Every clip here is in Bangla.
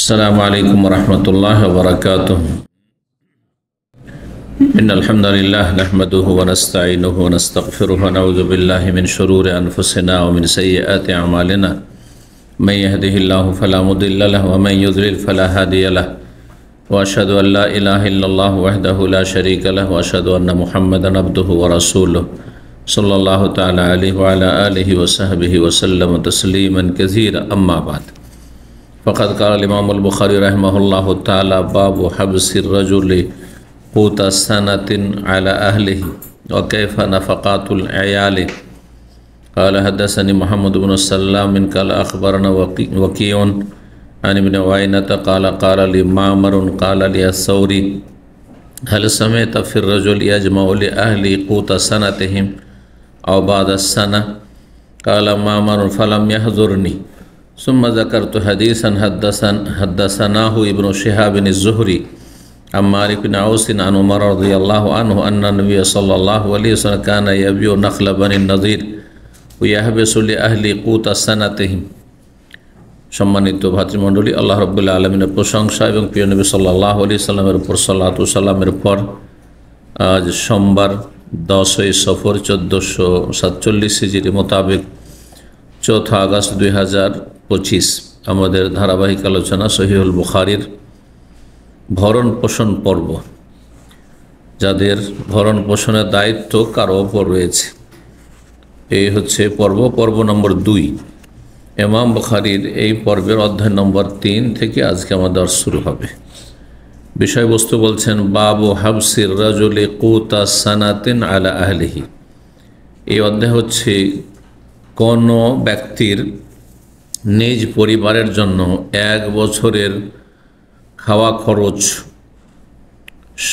अस्सलामु अलैकुम वरहमतुल्लाहि वबरकातुहू। इन्नल हम्दुलिल्लाह नहमदुहु व नस्तईनुहु व नस्तगफिरुहु व नऊज़ु बिल्लाहि मिन शुरूरि अनफुसिना व मिन सय्यिआति अमालिना। मन यहदिहिल्लाहु फला मुदिल्ल लहु व मन युद्लिल फला हादिय लहु व अशहदु अन ला इलाहा इल्लल्लाहु वहदहु ला शरीका लहु व अशहदु अन्न मुहम्मदन अब्दुहु व रसूलुहु सल्लल्लाहु तआला अलैहि व अला आलिहि व सहबिहि व सल्लम तस्लीमन कसीरा। अम्मा बाद फ़क़द क़ाल इमामुल बुख़ारी रहमहुल्लाहु तआला बाबु हब्सिर रजुलि क़ूत सनतिन अला अहलिही व कैफ़ नफ़क़ातुल अयालि। क़ाल हद्दसनी मुहम्मद बिन सल्लाम क़ाल अख़बरना वकीउन अन इब्न उयैनता क़ाल क़ाल लि मामरुन क़ाल लि अस्सौरी हल समिअत फ़िर रजुल यजमउ लि अहली क़ूत सनतिहिम औ बाद सना। क़ाल मामरुन फ़लम यहज़ुरनी सुम्मा ज़करतु हदीसन हद्दसनाहु इब्नु शिहाब अज़-ज़ुहरी अन मालिक बिन औस अन उमर रज़ियल्लाहु अन्हु अन्ना नबिय सल्लल्लाहु अलैहि वसल्लम काना यबिउ नख़ल बनी नज़ीर व यहबिसु लि अहली क़ूत सनतिहिम। सम्मानित भातृमंडলী, আল্লাহ রাব্বুল আলামিনের প্রশংসা এবং প্রিয় নবী সাল্লাল্লাহু আলাইহি সাল্লামের উপর সালাতু সালামের পর আজ সোমবার 10 সফর 1447 হিজরি মোতাবেক 4 আগস্ট 2025 আমাদের ধারাবাহিক আলোচনা সহিহুল বুখারীর ভরণ পোষণ পর্ব। যাদের ভরণ পোষণের দায়িত্ব কারো ওপর রয়েছে, এই হচ্ছে পর্ব নম্বর 2। ইমাম বুখারীর এই পর্বের অধ্যায় নম্বর 3 থেকে আজকে আমাদের শুরু হবে। বিষয়বস্তু বলছেন বাবু হাবসির রাজুলি কুতা সানাতিন আলা আহলিহি। এই অধ্যায় হচ্ছে কোন ব্যক্তির নিজ পরিবারের জন্য 1 বছরের খাওয়া খরচ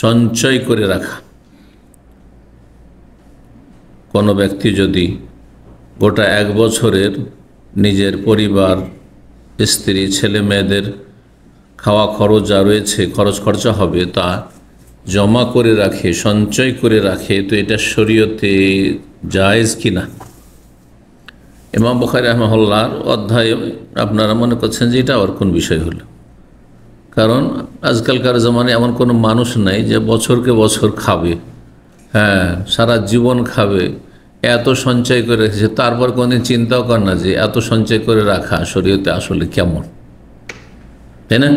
সঞ্চয় করে রাখা। কোনো ব্যক্তি যদি গোটা 1 বছরের নিজের পরিবার, স্ত্রী, ছেলে মেয়েদের খাওয়া খরচ যা রয়েছে, খরচ খরচা হবে, তা জমা করে রাখে, সঞ্চয় করে রাখে, তো এটা শরীয়তে জায়েজ কিনা? ইমাম বুখারী রাহিমাহুল্লাহর অধ্যায়ে আপনারা মনে করছেন যে এটা আবার কোন বিষয় হলো? কারণ আজকালকার জমানে এমন কোনো মানুষ নাই যে বছরকে বছর খাবে, সারা জীবন খাবে, এত সঞ্চয় করে রেখেছে, তারপর কোনোদিন চিন্তাও কর না যে এত সঞ্চয় করে রাখা শরীয়তে আসলে কেমন, তাই না?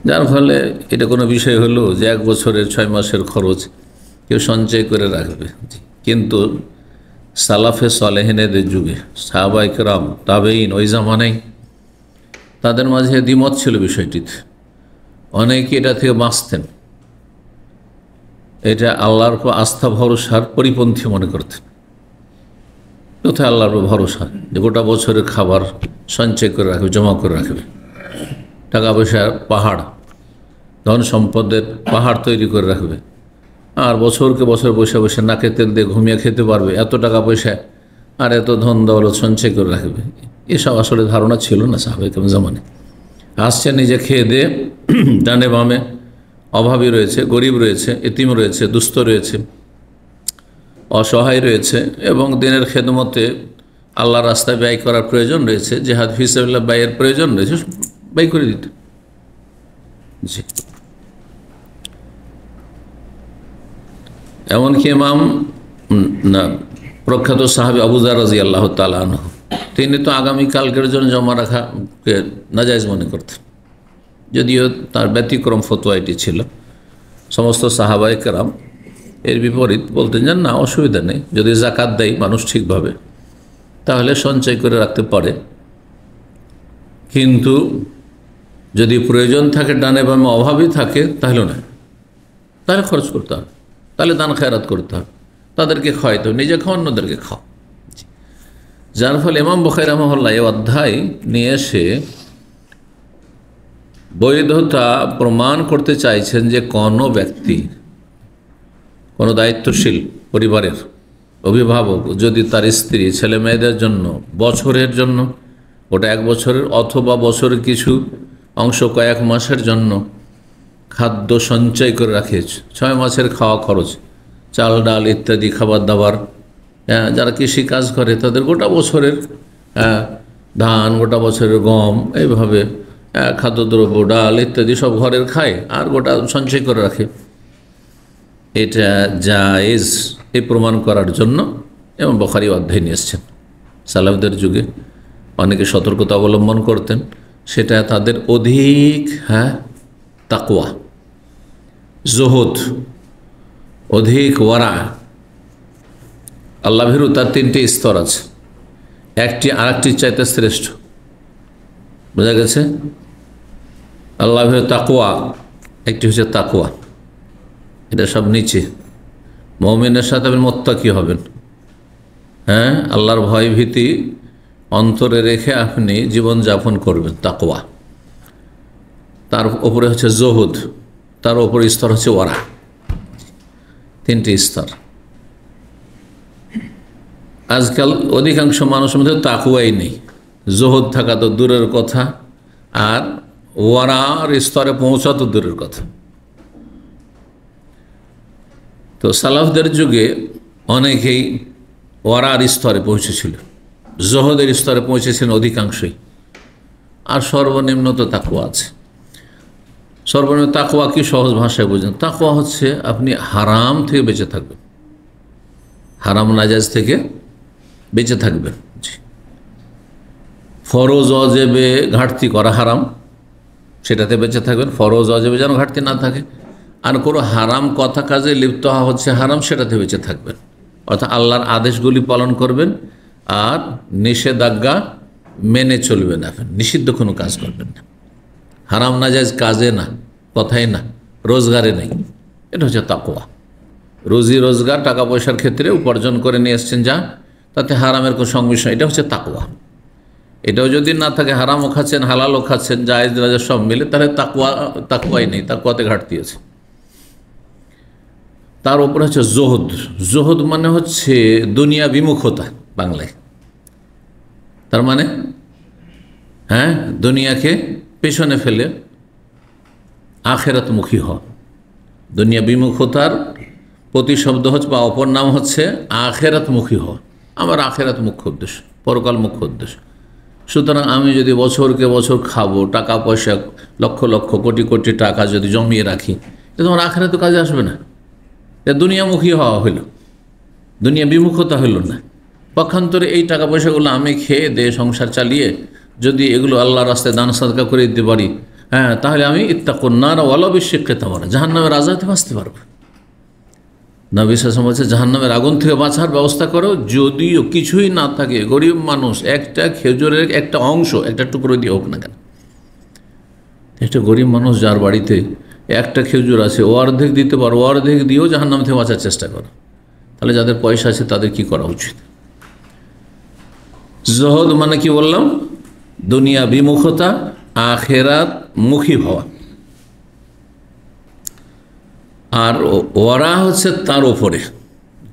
যার ফলে এটা কোনো বিষয় হলো যে 1 বছরের 6 মাসের খরচ কেউ সঞ্চয় করে রাখবে। কিন্তু সালাফে সালেহিনদের যুগে সাহাবায়ে কেরাম, তাবেঈন, ওই জামানায় তাদের মাঝে দ্বিমত ছিল বিষয়টিতে। অনেকে এটা থেকে বাঁচতেন, এটা আল্লাহর উপর আস্থা ভরসার পরিপন্থী মনে করতেন। কোথায় আল্লাহর উপর ভরসা যে গোটা বছরের খাবার সঞ্চয় করে রাখবে, জমা করে রাখবে, টাকা পয়সার পাহাড়, ধন সম্পদের পাহাড় তৈরি করে রাখবে, আর বছরকে বছর বসে বসে নাকে তেল দিয়ে ঘুমিয়ে খেতে পারবে, এত টাকা পয়সা আর এত ধন দৌলত সঞ্চয় করে রাখবে। এসব আসলে ধারণা ছিল না সাহাবায়ে কেরাম জামানে। আসছে নিজে খেয়ে দিয়ে, ডানে বামে অভাবী রয়েছে, গরিব রয়েছে, এতিম রয়েছে, দুস্থ রয়েছে, অসহায় রয়েছে, এবং দিনের খেদমতে আল্লাহর রাস্তায় ব্যয় করার প্রয়োজন রয়েছে, জিহাদ ফি সাবিলিল্লাহ ব্যয়ের প্রয়োজন রয়েছে, ব্যয় করে দিতে। জি, এমনকি ইমাম প্রখ্যাত সাহাবী আবু যর রাদিয়াল্লাহু তাআলা আনহু, তিনি তো আগামীকালকের জন্য জমা রাখাকে নাজায়েজ মনে করতেন, যদিও তার ব্যতিক্রম ফতোয়া এটি ছিল। সমস্ত সাহাবায়ে কেরাম এর বিপরীত, বলতেন যে না, অসুবিধা নেই, যদি যাকাত দেয় মানুষ ঠিকভাবে তাহলে সঞ্চয় করে রাখতে পারে, কিন্তু যদি প্রয়োজন থাকে, ডানে বামে অভাবই থাকে, তাহলে না, তাহলে খরচ করতে হবে, তাহলে দান খায়রাত করতে হবে, তাদেরকে খাওয়াইতে হবে, নিজে খাও, অন্যদেরকে খাও। যার ফলে ইমাম বুখারী রাহিমাহুল্লাহ এই অধ্যায় নিয়ে এসে বৈধতা প্রমাণ করতে চাইছেন যে কোনো ব্যক্তি, কোনো দায়িত্বশীল পরিবারের অভিভাবক যদি তার স্ত্রী, ছেলে মেয়েদের জন্য বছরের জন্য, ওটা 1 বছরের অথবা বছরের কিছু অংশ কয়েক মাসের জন্য খাদ্য সঞ্চয় করে রাখে, 6 মাসের খাওয়া খরচ, চাল ডাল ইত্যাদি খাবার দাবার, যারা কৃষি কাজ করে তাদের গোটা বছরের ধান, গোটা বছরের গম, এইভাবে খাদ্যদ্রব্য, ডাল ইত্যাদি সব ঘরের খায় আর গোটা সঞ্চয় করে রাখে। এটা জায়েজ এই প্রমাণ করার জন্য এবং বুখারী অধ্যায় নিয়ে এসছেন। সালাফদের যুগে অনেকে সতর্কতা অবলম্বন করতেন, সেটা তাদের অধিক তাকওয়া, জুহুদ, অধিক ওয়ারা। আল্লাহ ভীরু তার তিনটি স্তর আছে, একটি আরেকটির চাইতে শ্রেষ্ঠ। বোঝা গেছে? আল্লাহ ভীরু তাকওয়া, একটি হচ্ছে তাকওয়া, এটা সব নিচে। মুমিনের সাথে আপনি মুত্তাকি হবেন, আল্লাহর ভয় ভীতি অন্তরে রেখে আপনি জীবনযাপন করবেন, তাকওয়া। তার উপরে হচ্ছে জুহুদ, তার উপরে স্তর হচ্ছে ওয়ারা। তিনটি স্তর। আজকাল অধিকাংশ মানুষের মধ্যে তাকওয়াই নেই, জুহুদ থাকা তো দূরের কথা, আর ওয়ারার স্তরে পৌঁছা তো দূরের কথা। তো সালাফদের যুগে অনেকেই ওয়ারার স্তরে পৌঁছেছিল, জুহুদের স্তরে পৌঁছেছিলেন অধিকাংশই, আর সর্বনিম্ন তো তাকওয়া আছে। সর্বনিম্ন তাকওয়া কি সহজ ভাষায় বোঝেন? তাকওয়া হচ্ছে আপনি হারাম থেকে বেঁচে থাকবেন, হারাম নাজায়েজ থেকে বেঁচে থাকবেন। ফরজ ওয়াজিবে ঘাটতি করা হারাম, সেটাতে বেঁচে থাকবেন। ফরজ ওয়াজিবে যেন ঘাটতি না থাকে। আর কোনো হারাম কথা কাজে লিপ্ত হওয়া হচ্ছে হারাম, সেটাতে বেঁচে থাকবেন। অর্থাৎ আল্লাহর আদেশগুলি পালন করবেন আর নিষেধাজ্ঞা মেনে চলবেন, এখন নিষিদ্ধ কোনো কাজ করবেন না। হারাম নাজায়েজ কাজে না, কথাই না, রোজগারে নেই। এটা হচ্ছে তাকওয়া। রুজি রোজগার, টাকা পয়সার ক্ষেত্রে উপার্জন করে নিয়ে এসছেন যা, তাতে হারামের কোনো সংমিশ্রণ, এটা হচ্ছে তাকওয়া। এটাও যদি না থাকে, হারামও খাচ্ছেন হালালও খাচ্ছেন, জায়েজ নাজায়েজ সব মিলে, তাহলে তাকওয়াই নেই, তাকওয়াতে ঘাটতি আছে। তার উপরে হচ্ছে জুহুদ। জুহুদ মানে হচ্ছে দুনিয়া বিমুখতা বাংলায়। তার মানে দুনিয়াকে পেছনে ফেলে আখেরাতমুখী হওয়া। দুনিয়া বিমুখতার প্রতিশব্দ হচ্ছে বা অপর নাম হচ্ছে আখেরাতমুখী হওয়া। আমার আখেরাত মুখ্য উদ্দেশ্য, পরকাল মুখ্য উদ্দেশ্য। সুতরাং আমি যদি বছরকে বছর খাবো, টাকা পয়সা লক্ষ লক্ষ কোটি কোটি টাকা যদি জমিয়ে রাখি, এটা তোমার আখেরাতে কাজে আসবে না। এটা দুনিয়ামুখী হওয়া হইল, দুনিয়া বিমুখতা হইল না। পক্ষান্তরে এই টাকা পয়সাগুলো আমি খেয়ে দিয়ে সংসার চালিয়ে যদি এগুলো আল্লাহর রাস্তায় দান সাদকা করে দিতে পারি, তাহলে আমি ইত্তাকুন নার ওয়ালাউ বিশিক্কি তামরা, জাহান্নামের আযাব বাঁচতে পারবো। নবী সাল্লাল্লাহু আলাইহি ওয়াসাল্লাম বলছে, জাহান্নামের আগুন থেকে বাঁচার ব্যবস্থা করো, যদিও কিছুই না থাকে, গরিব মানুষ একটা খেজুরের একটা অংশ, একটা টুকরো দিয়ে হোক না কেন। একটা গরিব মানুষ যার বাড়িতে একটা খেজুর আছে, ও অর্ধেক দিতে পারো, অর্ধেক দিয়েও জাহান্নাম থেকে বাঁচার চেষ্টা করো। তাহলে যাদের পয়সা আছে তাদের কি করা উচিত? জুহুদ মানে কি বললাম? দুনিয়া বিমুখতা, আখেরাত মুখী হওয়া। আর ওরা হচ্ছে তার উপরে।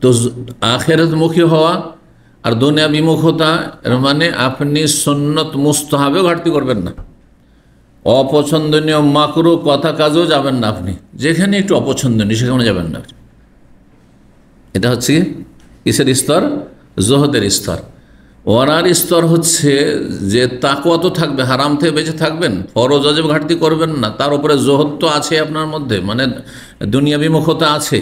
তো আখেরাত মুখী হওয়া আর দুনিয়া বিমুখতা, এর মানে আপনি সুন্নত মুস্তাহাবেও ঘাটতি করবেন না, অপছন্দনীয় মাকরু কথা কাজেও যাবেন না। আপনি যেখানে একটু অপছন্দনীয় সেখানে যাবেন না। এটা হচ্ছে কিসের স্তর? জুহুদের স্তর। ওয়ারার স্তর হচ্ছে যে তাকওয়া তো থাকবে, হারাম থেকে বেঁচে থাকবেন, ফরজ ওয়াজিব ঘাটতি করবেন না, তার উপরে জুহুদ তো আছে আপনার মধ্যে, মানে দুনিয়া বিমুখতা আছে,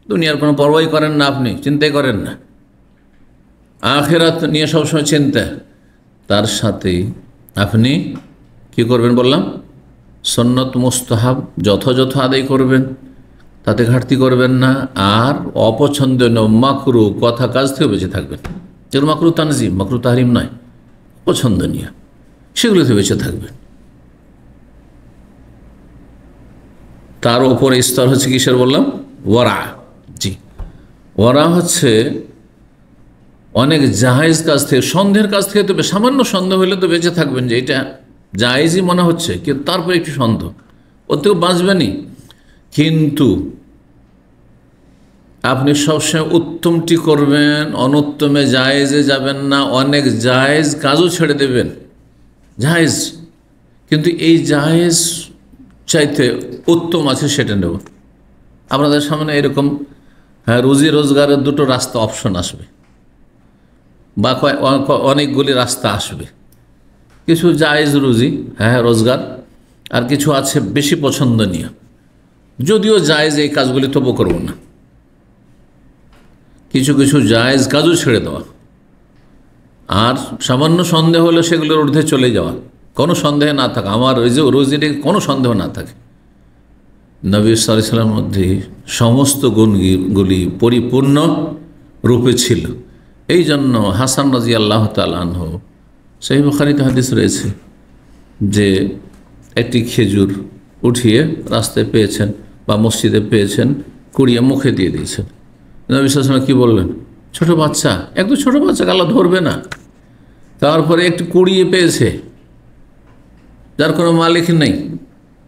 দুনিয়ার কোনো পরোয়াই করেন না, আপনি চিন্তাই করেন না, আখিরাত নিয়ে সবসময় চিন্তা। তার সাথে আপনি কি করবেন বললাম? সুন্নত মুস্তাহাব যথাযথ আদায় করবেন, তাতে ঘাটতি করবেন না। আর অপছন্দনীয় মাকরু কথা কাজ থেকে বেঁচে থাকবেন, যেগুলো মাকরু তানজিম, মাকরু তাহরিম নয়, পছন্দনীয়, সেগুলোতে বেঁচে থাকবেন। তার ওপরে স্তর হচ্ছে কিসের বললাম? ওয়ারা। জি, ওয়ারা হচ্ছে অনেক জায়েজ কাজ থেকে, সন্দেহের কাজ থেকে, তবে সামান্য সন্দেহ হলে তো বেঁচে থাকবেন যে এটা জায়েজই মনে হচ্ছে, কিন্তু তারপরে একটু সন্দেহ, ওর থেকেও বাঁচবেনই। কিন্তু আপনি সবসময় উত্তমটি করবেন, অনুত্তমে জায়েজে যাবেন না, অনেক জায়েজ কাজও ছেড়ে দেবেন, জায়েজ, কিন্তু এই জায়েজ চাইতে উত্তম আছে সেটা নেব। আপনাদের সামনে এরকম রুজি রোজগারের দুটো রাস্তা অপশন আসবে, বা অনেকগুলি রাস্তা আসবে। কিছু জায়েজ রুজি, হ্যাঁ রোজগার, আর কিছু আছে বেশি পছন্দনীয়, যদিও জায়েজ এই কাজগুলি তবু করব না। কিছু কিছু জায়েজ কাজও ছেড়ে দেওয়া, আর সামান্য সন্দেহ হলে সেগুলোর ঊর্ধ্বে চলে যাওয়া, কোনো সন্দেহ না থাকা, আমার ওই যে রুজিতে কোনো সন্দেহ না থাকে। নবী সাল্লাল্লাহু আলাইহি ওয়াসাল্লামের মধ্যে সমস্ত গুণগুলি পরিপূর্ণ রূপে ছিল। এই জন্য হাসান রাদিয়াল্লাহু তাআলা আনহু, সহিহ বুখারীতে হাদিস রয়েছে যে একটি খেজুর উঠিয়ে রাস্তায় পেয়েছেন বা মসজিদে পেয়েছেন, কুড়িয়ে মুখে দিয়ে দিয়েছেন। নবী সাল্লাল্লাহু আলাইহি ওয়াসাল্লাম কী বললেন? ছোট বাচ্চা, একটু ছোট বাচ্চা, আল্লাহ ধরবে না। তারপরে একটু কুড়িয়ে পেয়েছে, যার কোনো মালিক নেই,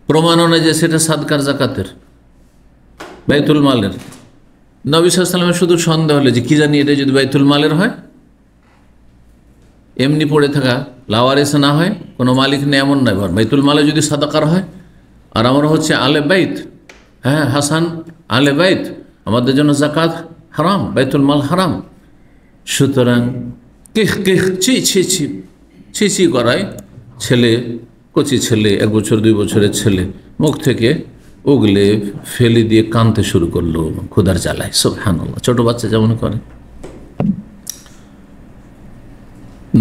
প্রমাণও নেই যে সেটা সাদকার জাকাতের বাইতুল মালের। নবী সাল্লাল্লাহু আলাইহি ওয়াসাল্লামের শুধু সন্দেহ হলে যে কী জানি এটা যদি বাইতুল মালের হয়, এমনি পড়ে থাকা লাওয়ারেসে না হয়, কোনো মালিক নেই এমন নয়, বাইতুল মালে যদি সাদাকার হয়, আর আমরা হচ্ছে আলে বাইত, হ্যাঁ হাসান আলে বাইত, আমাদের জন্য জাকাত হারাম, বাইতুল মাল হারাম। সুতরাং কিহ কিহ ছি ছি ছি ছি ছি করায় ছেলে, কচি ছেলে, 1 বছর 2 বছরের ছেলে মুখ থেকে উগলে ফেলে দিয়ে কাঁদতে শুরু করলো ক্ষুধার জ্বালায়। সুবহানাল্লাহ, ছোট বাচ্চা যেমন করে।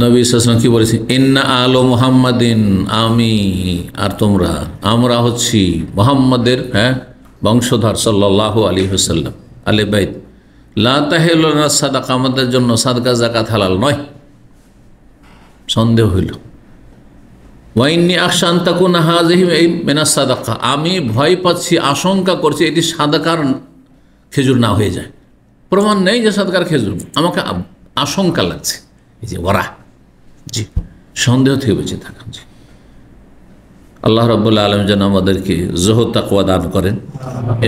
নবী সাল্লাল্লাহু আলাইহি ওয়াসাল্লাম কি বলেছেন? ইন্না আলো মুহাম্মাদিন, আমি আর তোমরা, আমরা হচ্ছি মুহাম্মাদের বংশধর সাল্লাল্লাহু আলাইহি ওয়াসাল্লাম, আলে বাইত। লা তাহিলু লানা সাদাকা, আমাদের জন্য সাদকা যাকাত হালাল নয়। সন্দেহ হইল। ওয়া ইন্নী আখশা আন তাকুনা হাযিহি মিনাস সাদাকা, আমি ভয় পাচ্ছি, আশঙ্কা করছি এটি সাদাকার খেজুর না হয়ে যায়। প্রমাণ নেই যে সাদকার খেজুর, আমাকে আশঙ্কা লাগছে। এই যে ওরা, জি, সন্দেহ থেকে বেঁচে থাকা। জি, আল্লাহ রাব্বুল আলামিন যেন আমাদেরকে যুহদ তাকওয়া দান করেন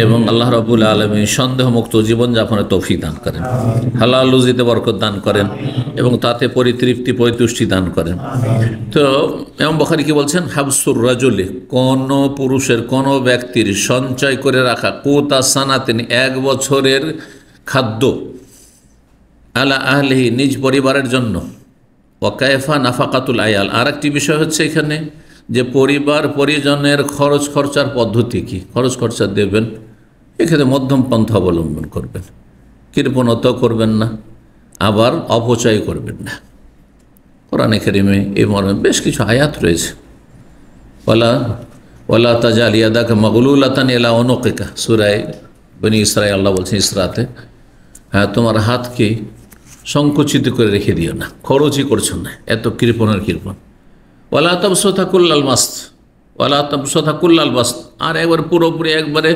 এবং আল্লাহ রাব্বুল আলামিন সন্দেহমুক্ত জীবনযাপনের তৌফিক দান করেন, হালাল রুজিতে বরকত দান করেন এবং তাতে পরিতৃপ্তি পরিতুষ্টি দান করেন। তো ইমাম বুখারী কি বলছেন? হাবসুর রাজুলি, কোন পুরুষের, কোন ব্যক্তির সঞ্চয় করে রাখা কুতা সানাতিন, 1 বছরের খাদ্য, আলা আহলিহি, নিজ পরিবারের জন্য, ওয়াকায়ফা নাফাকাতুল আয়াল। আর একটি বিষয় হচ্ছে এখানে যে পরিবার পরিজনের খরচ খরচার পদ্ধতি কি, খরচ খরচা দেবেন, এখানে মধ্যম পন্থা অবলম্বন করবেন, কৃপণতা করবেন না, আবার অপচয় করবেন না। কোরআনে কারিমে এই মর্মে বেশ কিছু আয়াত রয়েছে। ওয়ালা তাজাল ইয়াদাকা মাগলুলাতান ইলা উনুকিকা, সূরা বনী ইসরাঈল আল্লাহ বলছেন ইসরাতে, হ্যাঁ তোমার হাতকে সংকুচিত করে রেখে দিও না, খরচই করছো না, এত কৃপণের কৃপণ। ওয়ালা তাবসুতা কুল্লাল বাসত, ওয়ালা তাবসুতা কুল্লাল বাসত, আর একবার পুরোপুরি একবারে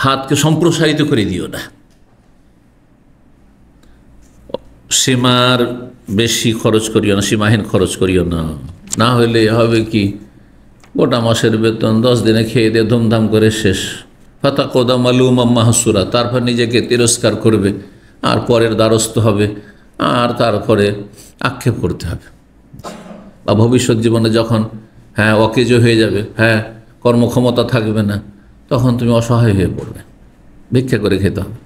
হাতকে সম্প্রসারিত করে দিও না। সীমার বেশি খরচ করিও না, সীমাহীন খরচ করিও না, না হলে হবে কি, গোটা মাসের বেতন 10 দিনে খেয়ে দিয়ে ধুমধাম করে শেষ। ফাতাকুদা মালুমা মাহসুরা, তারপর নিজেকে তিরস্কার করবে, আর পরের দ্বারস্থ হবে, আর তারপরে আক্ষেপ করতে হবে। বা ভবিষ্যৎ জীবনে যখন অকেজ হয়ে যাবে, কর্মক্ষমতা থাকবে না, তখন তুমি অসহায় হয়ে পড়বে, ভিক্ষা করে খেতে হবে।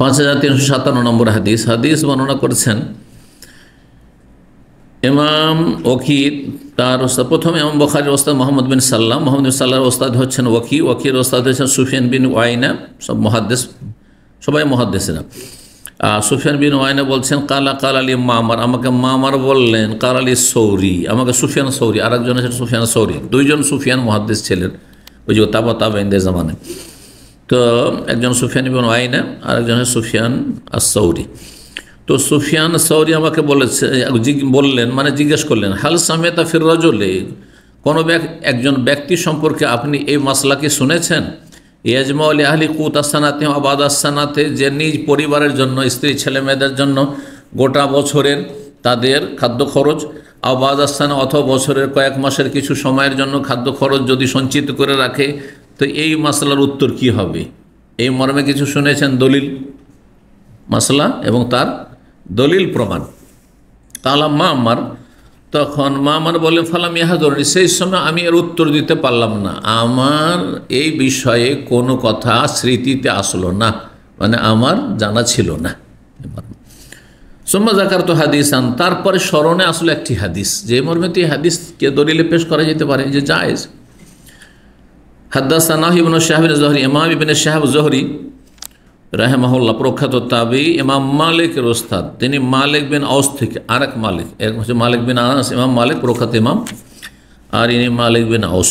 5357 নম্বর হাদিস বর্ণনা করেছেন ইমাম ওয়াকিদ, তার ওস্তাদ, প্রথমে ইমাম বুখারীর ওস্তাদ মোহাম্মদ বিন সাল্লাম, মোহাম্মদ বিন সাল্লামের ওস্তাদ হচ্ছেন ওয়াকির ওস্তাদ হচ্ছেন সুফিয়ান বিন ওয়াইনা, সব মুহাদ্দিস, সবাই মুহাদ্দিসরা। সুফিয়ান বিন ওয়াইনা বলছেন কালা আলী মামার, আমাকে মামার বললেন, কাল আলী সৌরি, আমাকে সুফিয়ান সৌরি, আর একজন আছেন সুফিয়ান সৌরি, 2 জন সুফিয়ান মুহাদ্দিস ছিলেন ওই যে তাবেঈনদের জামানায়। তো একজন সুফিয়ান বিন ওয়াইনা আর একজন সুফিয়ান আস-সৌরি। তো সুফিয়ান সৌরি আমাকে বললেন, মানে জিজ্ঞেস করলেন, হাল সামিতা ফির রাজুলি, কোনো একজন ব্যক্তি সম্পর্কে আপনি এই মাসলাকে শুনেছেন, ইয়াজমা আলী আহলি কুত আসানাতে আবাদ আসানাতে, যে নিজ পরিবারের জন্য, স্ত্রী ছেলে মেয়েদের জন্য গোটা বছরের তাদের খাদ্য খরচ, আবাদ আসানা অথবা বছরের কয়েক মাসের কিছু সময়ের জন্য খাদ্য খরচ যদি সঞ্চিত করে রাখে, তো এই মাসলার উত্তর কি হবে? এই মর্মে কিছু শুনেছেন দলিল মাসলা এবং তার দলিল প্রমাণ। কালাম মামার, তখন মামার বললেন ফালাম ইয়াহাদুরনি, সেই সময় আমি এর উত্তর দিতে পারলাম না, আমার এই বিষয়ে কোনো কথা স্মৃতিতে আসলো না, মানে আমার জানা ছিল না। সুম্মা যাকারতু হাদিসান, তারপরে স্মরণে আসলে একটি হাদিস, যে মর্মে এই হাদিসকে দলিলে পেশ করা যেতে পারে যে জায়েজ। হাদাসানা ইবনে শাহাব যুহরি, ইমাম ইবনে শাহাব যুহরি রাহিমাহুল্লাহ, প্রখ্যাত তাবী, ইমাম মালিকের ওস্তাদ। তিনি মালিক বিন আওস থেকে, আরেক মালিক, এক হচ্ছে মালিক বিন আনাস, ইমাম মালিক প্রখ্যাত ইমাম, আর ইনি মালিক বিন আওস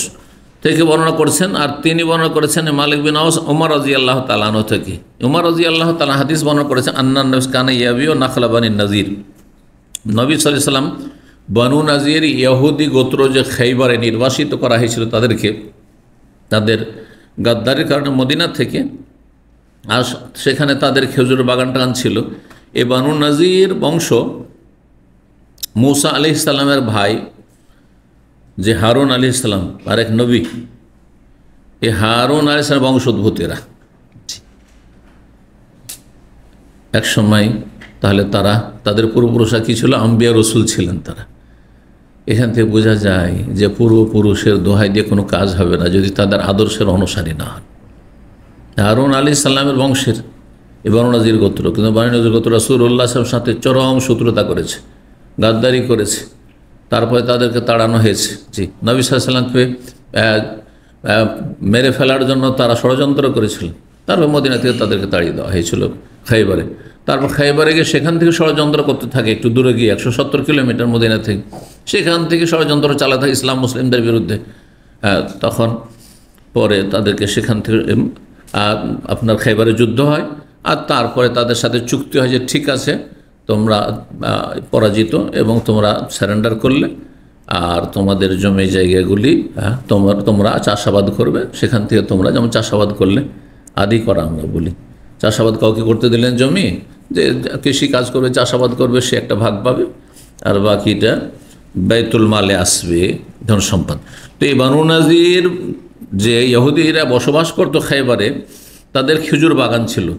থেকে বর্ণনা করেছেন। আর তিনি বর্ণনা করেছেন মালিক বিন আওস উমর রাদিয়াল্লাহু তাআলা আনহু থেকে। উমর রাদিয়াল্লাহু তাআলা হাদিস বর্ণনা করেছেন, আন্নান নবী কানা ইয়াবিউ নাখলা বানি নাজির, নবী সাল্লাল্লাহু আলাইহি ওয়াসাল্লাম বনু নাজির ইহুদি গোত্র যে খাইবারে নির্বাসিত করা হয়েছিল তাদেরকে, তাদের গাদ্দারির কারণে মদিনা থেকে, আর সেখানে তাদের খেজুর বাগান টাগান ছিল। এ বানু নাজির বংশ মূসা আলাইহিস সালামের ভাই যে হারুন আলাইহিস সালাম, আরেক নবী, এই হারুন আলাইহিস সালামের বংশোদ্ভূতেরা এক সময়। তাহলে তারা, তাদের পূর্বপুরুষরা কী ছিল? আম্বিয়া রসুল ছিলেন তারা। এখান থেকে বোঝা যায় যে পূর্বপুরুষের দোহাই দিয়ে কোনো কাজ হবে না যদি তাদের আদর্শের অনুসারী না হন। হারুন আলাইহিস সালামের বংশের এই বনু নাজির গোত্র, কিন্তু বনু নাজির গোত্র রাসূলুল্লাহ সাল্লাল্লাহু আলাইহি ওয়াসাল্লামের সাথে চরম শত্রুতা করেছে, গাদ্দারি করেছে। তারপরে তাদেরকে তাড়ানো হয়েছে। জি, নবী সাল্লাল্লাহু আলাইহি ওয়াসাল্লামকে মেরে ফেলার জন্য তারা ষড়যন্ত্র করেছিলেন। তারপর মদিনা থেকে তাদেরকে তাড়িয়ে দেওয়া হয়েছিল খাইবারে। তারপর খাইবারে গিয়ে সেখান থেকে ষড়যন্ত্র করতে থাকে, একটু দূরে গিয়ে 170 কিলোমিটার মদিনা থেকে, সেখান থেকে ষড়যন্ত্র চালাতে থাকে ইসলাম মুসলিমদের বিরুদ্ধে। তখন পরে তাদেরকে সেখান থেকে আপনার খাইবারে যুদ্ধ হয়, আর তারপরে তাদের সাথে চুক্তি হয় যে ঠিক আছে, তোমরা পরাজিত এবং তোমরা স্যারেন্ডার করলে, আর তোমাদের জমি জায়গাগুলি তোমরা চাষাবাদ করবে, সেখান থেকে তোমরা যেমন চাষাবাদ করলে, আদি করা আমরা বলি। চাষাবাদ কাউকে করতে দিলেন জমি, যে কৃষি কাজ করবে, চাষাবাদ করবে, সে একটা ভাগ পাবে, আর বাকিটা বাইতুল মালে আসবে, ধন সম্পদ। তো এই বানু নাজির যে ইহুদিরা বসবাস করতো খাইবারে, তাদের খেজুর বাগান ছিল।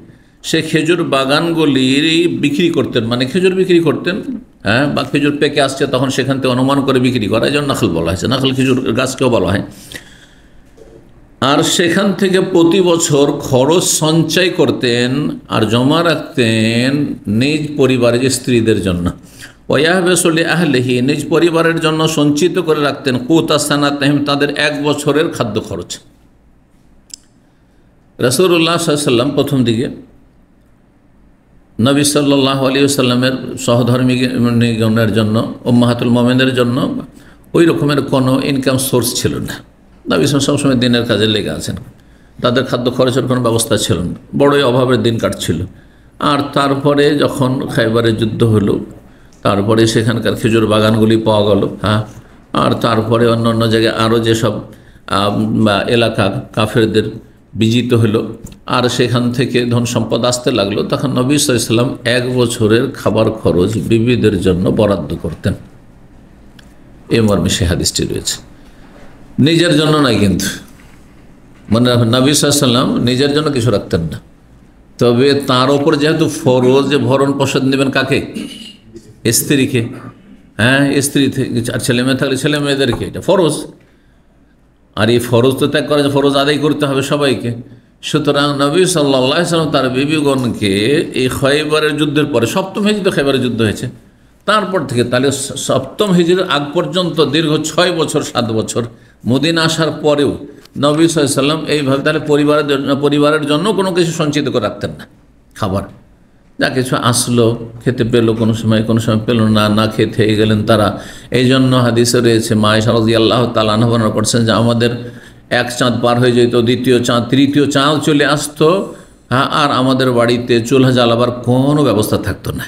সেই খেজুর বাগানগুলি বিক্রি করতেন, মানে খেজুর বিক্রি করতেন, বা খেজুর পেকে আসছে তখন সেখান থেকে অনুমান করে বিক্রি করা, এই জন্য নাখল বলা হয়েছে, নাখল খেজুর গাছকেও বলা হয়। আর সেখান থেকে প্রতি বছর খরচ সঞ্চয় করতেন আর জমা রাখতেন নিজ পরিবারের স্ত্রীদের জন্য। ওয়াহবেসলি আহলেহি, নিজ পরিবারের জন্য সঞ্চিত করে রাখতেন কুতা সানাতাহিম, তাদের 1 বছরের খাদ্য খরচ। রাসূলুল্লাহ সাল্লাল্লাহু আলাইহি ওয়াসাল্লাম প্রথম দিকে নবী সাল্লাল্লাহু আলাইহি ওয়াসাল্লামের সহধর্মীগণের জন্য, উম্মাহাতুল মুমিনের জন্য ওই রকমের কোনো ইনকাম সোর্স ছিল না। নবী সবসময় দিনের কাজে লেগে আছেন, তাদের খাদ্য খরচের কোনো ব্যবস্থা ছিল না, বড়ই অভাবের দিন কাটছিল। আর তারপরে যখন খাইবারে যুদ্ধ হলো, তারপরে সেখানকার খেজুর বাগানগুলি পাওয়া গেল, আর তারপরে অন্য অন্য জায়গায় আরও যেসব এলাকা কাফেরদের বিজিত হলো, আর সেখান থেকে ধন সম্পদ আসতে লাগলো, তখন নবী সাল্লাল্লাহু আলাইহি ওয়াসাল্লাম 1 বছরের খাবার খরচ বিবিদের জন্য বরাদ্দ করতেন। এই মর্মে সে হাদিসটি রয়েছে। নিজের জন্য নয় কিন্তু, মানে নবী সাল্লাল্লাহু আলাইহি ওয়াসাল্লাম নিজের জন্য কিছু রাখতেন না, তবে তার ওপর যেহেতু ফরজ যে ভরণ পোষণ দেবেন কাকে? স্ত্রীকে, স্ত্রী থেকে, আর ছেলে মেয়ে থাকলে ছেলে মেয়েদেরকে, এটা ফরজ। আর এই ফরজ তো ত্যাগ করা, ফরজ আদায় করতে হবে সবাইকে। সুতরাং নবী সাল্লাল্লাহু আলাইহি ওয়াসাল্লাম তার বিবিগণকে এই খাইবারের যুদ্ধের পরে, 7ম হিজরিতে খাইবারের যুদ্ধ হয়েছে, তারপর থেকে, তাহলে 7ম হিজরির আগ পর্যন্ত দীর্ঘ 6 বছর 7 বছর মদিনা আসার পরেও নবী সাল্লাল্লাহু আলাইহি ওয়াসাল্লাম এইভাবে তাহলে পরিবারের জন্য কোনো কিছু সঞ্চিত করে রাখতেন না। খাবার যা কিছু আসলো খেতে পেলো, কোনো সময় পেল না, না খেয়ে থেকে গেলেন তারা। এই জন্য হাদিসে রয়েছে, মা আয়েশা রাদিয়াল্লাহু তাআলা আনহা বর্ণনা করছেন যে আমাদের 1 চাঁদ পার হয়ে যেত, 2য় চাঁদ, 3য় চাঁদ চলে আসতো, আর আমাদের বাড়িতে চুলহা জ্বালাবার কোনো ব্যবস্থা থাকতো না।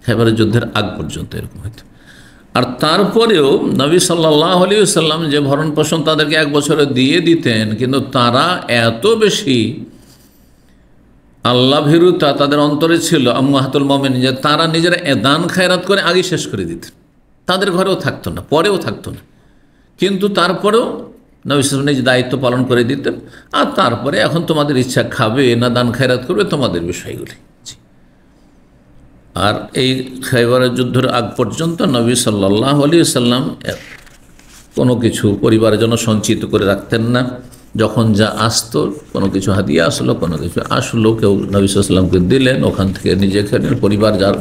খাইবারের যুদ্ধের আগ পর্যন্ত এরকম হতো। আর তারপরেও নবী সাল্লাল্লাহু আলাইহি ওয়াসাল্লাম যে ভরণ পোষণ তাদেরকে 1 বছরে দিয়ে দিতেন, কিন্তু তারা এত বেশি আল্লাহ ভীরুতা তাদের অন্তরে ছিল, উম্মাহাতুল মুমিনিন, যে তারা নিজেরা দান খায়রাত করে আগে শেষ করে দিতেন। তাদের ঘরেও থাকতো না, পরেও থাকতো না, কিন্তু তারপরেও নবী সাল্লাল্লাহু আলাইহি ওয়াসাল্লাম নিজ দায়িত্ব পালন করে দিতেন। আর তারপরে এখন তোমাদের ইচ্ছা, খাবে না দান খায়রাত করবে, তোমাদের বিষয়গুলি। আর এই খাইবারের যুদ্ধের আগ পর্যন্ত নবী সাল্লাল্লাহু আলাইহি ওয়াসাল্লাম কোনো কিছু পরিবারের জন্য সঞ্চিত করে রাখতেন না। যখন যা আসতো, কোনো কিছু হাদিয়া আসলো, কোনো কিছু আসলো, কেউ নবী সাল্লাল্লাহু আলাইহি ওয়াসাল্লামকে দিলেন, ওখান থেকে নিজে খেলেন, পরিবার যার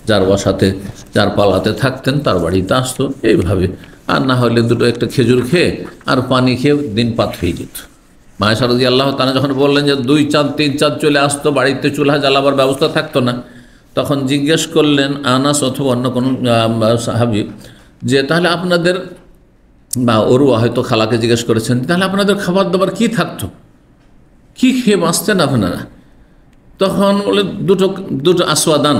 যার বাসাতে যার পালাতে থাকতেন তার বাড়িতে আসতো এইভাবে। আর না হলে দুটো একটা খেজুর খেয়ে আর পানি খেয়ে দিন পাত হয়ে যেত। মায়েশা রাদিয়াল্লাহু তাআলা যখন বললেন যে 2 চাঁদ 3 চাঁদ চলে আসতো, বাড়িতে চুলা জ্বালাবার ব্যবস্থা থাকতো না, তখন জিজ্ঞেস করলেন আনাস অথবা অন্য কোনো সাহাবী যে তাহলে আপনাদের, বা ওরুয়া হয়তো খালাকে জিজ্ঞেস করেছেন, তাহলে আপনাদের খাবার দাবার কী থাকতো, কী খেয়ে বাঁচতেন আপনারা? তখন বলে দুটো আসওয়াদান,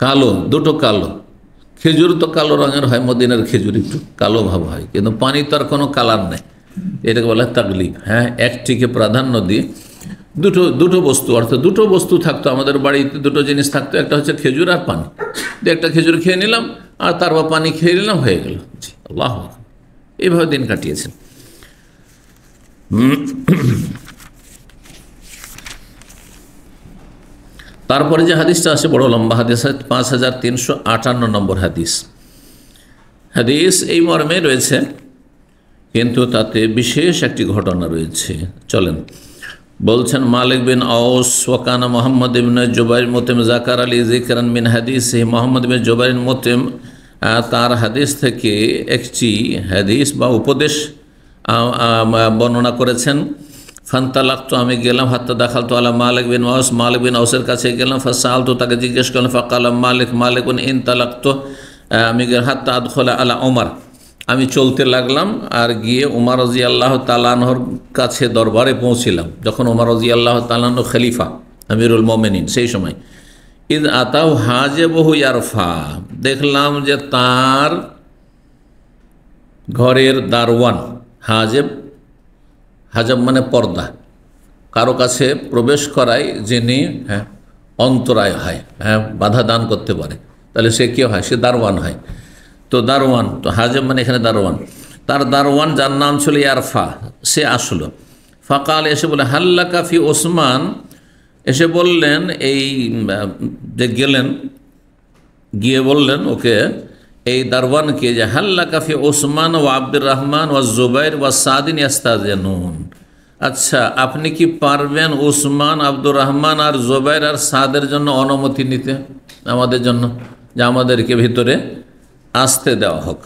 কালো, দুটো কালো খেজুর। তো কালো রঙের হয়, মদিনার খেজুর একটু কালো ভাব হয়, কিন্তু পানি তো আর কোনো কালার নেই, এটাকে বলা হয় তাগলিব। হ্যাঁ, একটিকে প্রাধান্য দিয়ে দুটো বস্তু, অর্থাৎ দুটো বস্তু থাকতো আমাদের বাড়িতে, দুটো জিনিস থাকতো, একটা হচ্ছে খেজুর আর পানি। একটা খেজুর খেয়ে নিলাম আর তারপর পানি খেয়ে নিলাম, হয়ে গেল। জি, আল্লাহ এইভাবে দিন কাটিয়েছেন। তারপরে যে হাদিসটা আছে বড় লম্বা হাদিস, 5358 নম্বর হাদিস। হাদিস এই মর্মে রয়েছে, কিন্তু তাতে বিশেষ একটি ঘটনা রয়েছে। চলেন, বলছেন মালিক বিন আওস ওয়াকানা মোহাম্মদ ইবনে জুবাইর মুতিম জাকার আলী যিকরান মিন হাদিস, মোহাম্মদ বিন জুবাইর মুতিম তার হাদিস থেকে একটি হাদিস বা উপদেশ বর্ণনা করেছেন। ফান্তালাক্তু, আমি গেলাম, হাত্তা দাখালতু আলা মালিক বিন আওস, মালিক বিন আওসের কাছে গেলাম। ফাসালতু, তাকে জিজ্ঞেস করলাম। ফাকালা মালিক, মালিকুন ইনতালাক্তু, আমি হাত্তা আদখলা আলা ওমর, আমি চলতে লাগলাম আর গিয়ে ওমর রাদিয়াল্লাহু তাআলা আনহুর কাছে দরবারে পৌঁছিলাম, যখন ওমর রাদিয়াল্লাহু তাআলা আনহু খলিফা আমিরুল মুমিনিন সেই সময়। ইদ আতাউ হাজেবহু ইয়ারফা, দেখলাম যে তার ঘরের দারওয়ান, হাজব মানে পর্দা, কারো কাছে প্রবেশ করায় যিনি অন্তরায় হয়, বাধা দান করতে পারে, তাহলে সে কী হয়? সে দারওয়ান হয়। তো দারওয়ান, তো হাজব মানে এখানে দারওয়ান, তার দারওয়ান যার নাম ছিল ইয়ারফা, সে আসলো। ফাকাল, এসে বলে হাল্লা কাফি ওসমান, এসে বললেন, এই যে গেলেন, গিয়ে বললেন ওকে, এই দারওয়ানকে, যে হাল্লা কাফি ওসমান ও আব্দুর রহমান ও জুবাইর ও সাদিন ইয়াস্তাযিনুন, আচ্ছা আপনি কি পারবেন ওসমান, আব্দুর রহমান আর জুবাইর আর সাদের জন্য অনুমতি নিতে, আমাদের জন্য, যে আমাদেরকে ভিতরে আসতে দেওয়া হোক?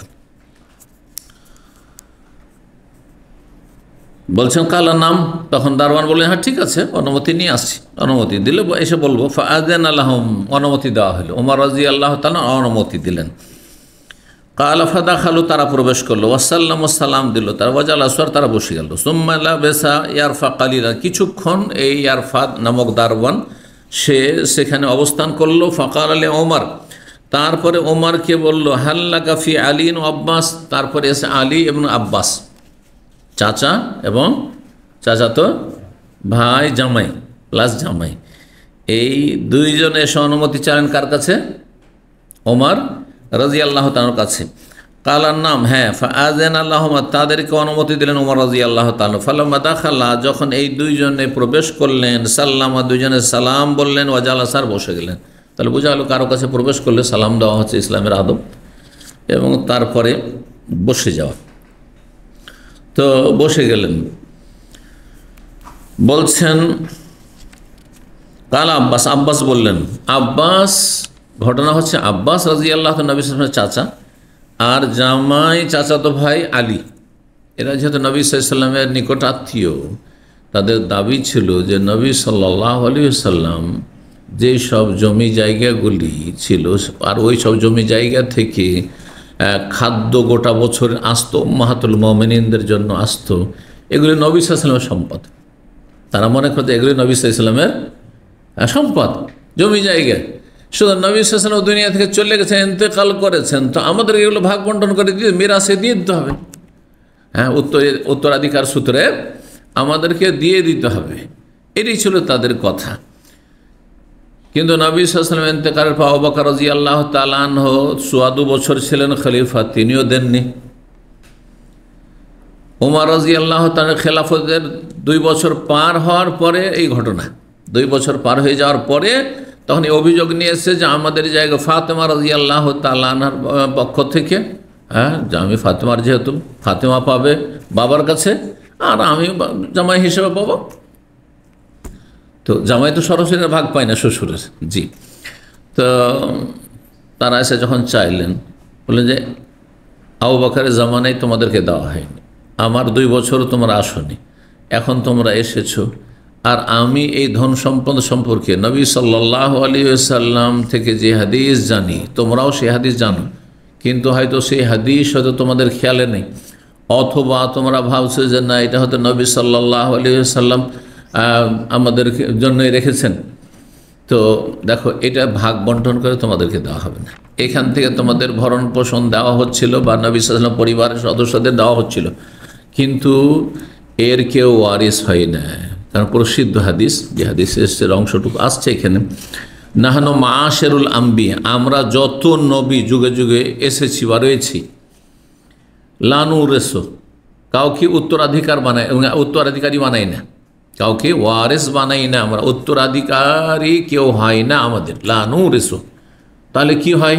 বলছেন কালা নাম, তখন দারওয়ান বললেন হ্যাঁ ঠিক আছে, অনুমতি নিয়ে আসছি। অনুমতি দিলে এসে বলবো। ফাআযান আলাহুম, অনুমতি দেওয়া হলো। ওমর রাদিয়াল্লাহু তাআলা অনুমতি দিলেন। কালা ফাদাখালু, তারা প্রবেশ করলো। ওয়াসাল্লাম, সালাম দিল তারা। ওয়াজালাসু, তারা বসে গেল। সুম্মা লাবাসা ইয়ারফা কালিলা, কিছুক্ষণ এই ইয়ারফা নামক দারওয়ান সে সেখানে অবস্থান করলো। ফাকাল আলী ওমর, তারপরে ওমরকে বলল হাল্লা কাফি আলীন ও আব্বাস, তারপরে এসে আলী এবং আব্বাস, চাচা এবং চাচাতো ভাই, জামাই প্লাস জামাই, এই দুইজন এসে অনুমতি চাইলেন কার কাছে? ওমর রাদিয়াল্লাহু তাআলার কাছে। কালার নাম, হ্যাঁ। ফাআযান আল্লাহুমা, তাদেরকে অনুমতি দিলেন ওমর রাদিয়াল্লাহু তাআলা। ফালাম্মা দাখালা, যখন এই দুইজনে প্রবেশ করলেন, সাল্লামা, দুইজনে সালাম বললেন, ওয়াজালাসার, বসে গেলেন। তাহলে বোঝা গেল কারো কাছে প্রবেশ করলে সালাম দেওয়া হচ্ছে ইসলামের আদব, এবং তারপরে বসে যাওয়া। তো বসে গেলেন। বলছেন কাল আব্বাস, আব্বাস বললেন, আব্বাস, ঘটনা হচ্ছে আব্বাস রাদিয়াল্লাহু তাআলা নবী সাল্লাল্লাহু আলাইহি ওয়াসাল্লামের চাচা, আর জামাই চাচাতো ভাই আলী, এরা যেহেতু নবী সাল্লাল্লাহু আলাইহি ওয়াসাল্লামের নিকট আত্মীয়, তাদের দাবি ছিল যে নবী সাল্লাল্লাহু আলাইহি ওয়াসাল্লাম যেই সব জমি জায়গাগুলি ছিল, আর ওই সব জমি জায়গা থেকে খাদ্য গোটা বছর আসতো, উম্মাহাতুল মুমিনিনদের জন্য আসতো, এগুলি নবী সাল্লাল্লাহু আলাইহি ওয়াসাল্লামের সম্পদ। তারা মনে করতো এগুলি নবী সাল্লাল্লাহু আলাইহি ওয়াসাল্লামের সম্পদ, জমি জায়গা। শুধু নবী সাল্লাল্লাহু আলাইহি ওয়াসাল্লাম দুনিয়া থেকে চলে গেছেন, ইন্তেকাল করেছেন, তো আমাদের এগুলো ভাগ বন্টন করে দিয়ে মিরাসে দিয়ে দিতে হবে। হ্যাঁ, উত্তরাধিকার সূত্রে আমাদেরকে দিয়ে দিতে হবে, এটাই ছিল তাদের কথা। কিন্তু নবী সাল্লাল্লাহু আলাইহি ওয়াসাল্লাম ইন্তেকালের পর আবু বকর রাদিয়াল্লাহু তাআলা আনহু ৭৪ বছর ছিলেন খলিফা, তিনিও দেননি। ওমর রাদিয়াল্লাহু তাআলা খেলাফতের 2 বছর পার হওয়ার পরে এই ঘটনা, 2 বছর পার হয়ে যাওয়ার পরে তখন এই অভিযোগ নিয়ে এসেছে যে আমাদের জায়গা ফাতেমা রাদিয়াল্লাহু তাআলা আনহার পক্ষ থেকে, হ্যাঁ, যে আমি ফাতেমার, যেহেতু ফাতেমা পাবে বাবার কাছে আর আমি জামাই হিসেবে পাবো, তো জামাই তো সরাসরি ভাগ পায় না শ্বশুরের। জি, তো তারা এসে যখন চাইলেন, বললেন যে আবু বকরের জামানায় তোমাদেরকে দেওয়া হয়নি, আমার 2 বছরও তোমরা আসনি, এখন তোমরা এসেছো, আর আমি এই ধন সম্পদ সম্পর্কে নবী সাল্লাল্লাহু আলাইহি ওয়াসাল্লাম থেকে যে হাদিস জানি, তোমরাও সেই হাদিস জানো, কিন্তু হয়তো সেই হাদিস হয়তো তোমাদের খেয়ালে নেই, অথবা তোমরা ভাবছো যে না, এটা হয়তো নবী সাল্লাল্লাহু আলাইহি ওয়াসাল্লাম আমাদের জন্যই রেখেছেন। তো দেখো, এটা ভাগ বন্টন করে তোমাদেরকে দেওয়া হবে না। এখান থেকে তোমাদের ভরণ পোষণ দেওয়া হচ্ছিল বা নবী সাল্লাল্লাহু আলাইহি ওয়াসাল্লাম পরিবারের সদস্যদের দেওয়া হচ্ছিল, কিন্তু এর কেউ ওয়ারিস হয় না। কারণ প্রসিদ্ধ হাদিস, যে হাদিসের অংশটুকু আসছে এখানে, নাহানু মাআশিরুল আম্বিয়া, আমরা যত নবী যুগে যুগে এসেছি বা রয়েছি, লানু রেসো, কাউকে উত্তরাধিকারী বানাই না, কাউকে ওয়ারিস বানাই না, আমরা উত্তরাধিকারী কেউ হয় না আমাদের, লানু রেসো। তাহলে কি হয়,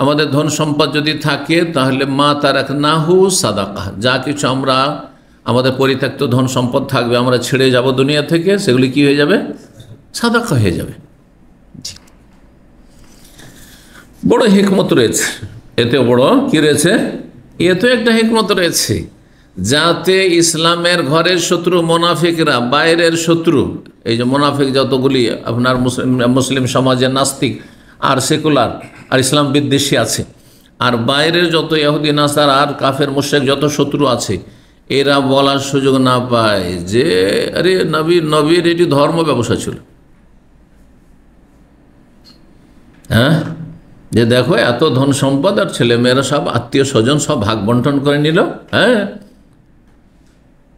আমাদের ধন সম্পদ যদি থাকে তাহলে মা তারাকনাহু সাদাকা, যা কিছু আমরা আমাদের পরিত্যক্ত ধন সম্পদ থাকবে, আমরা ছেড়ে যাব দুনিয়া থেকে, সেগুলি কি হয়ে যাবে, সাদাকা হয়ে যাবে। বড় হিকমত রয়েছে এতে, বড় কি রয়েছে, এতে একটা হিকমত রয়েছে, যাতে ইসলামের ঘরের শত্রু মোনাফিকরা, বাইরের শত্রু, এই যে মোনাফিক যতগুলি আপনার মুসলিম সমাজের নাস্তিক আর সেকুলার আর ইসলাম বিদ্বেষী আছে, আর বাইরের যত ইহুদি নাসারা আর কাফের মুশরিক যত শত্রু আছে, এরা বলার সুযোগ না পায় যে আরে নবীর এটি ধর্ম ব্যবসা ছিল। হ্যাঁ, যে দেখো এত ধন সম্পদ আর ছেলেমেয়েরা সব আত্মীয় স্বজন সব ভাগ বন্টন করে নিল, হ্যাঁ,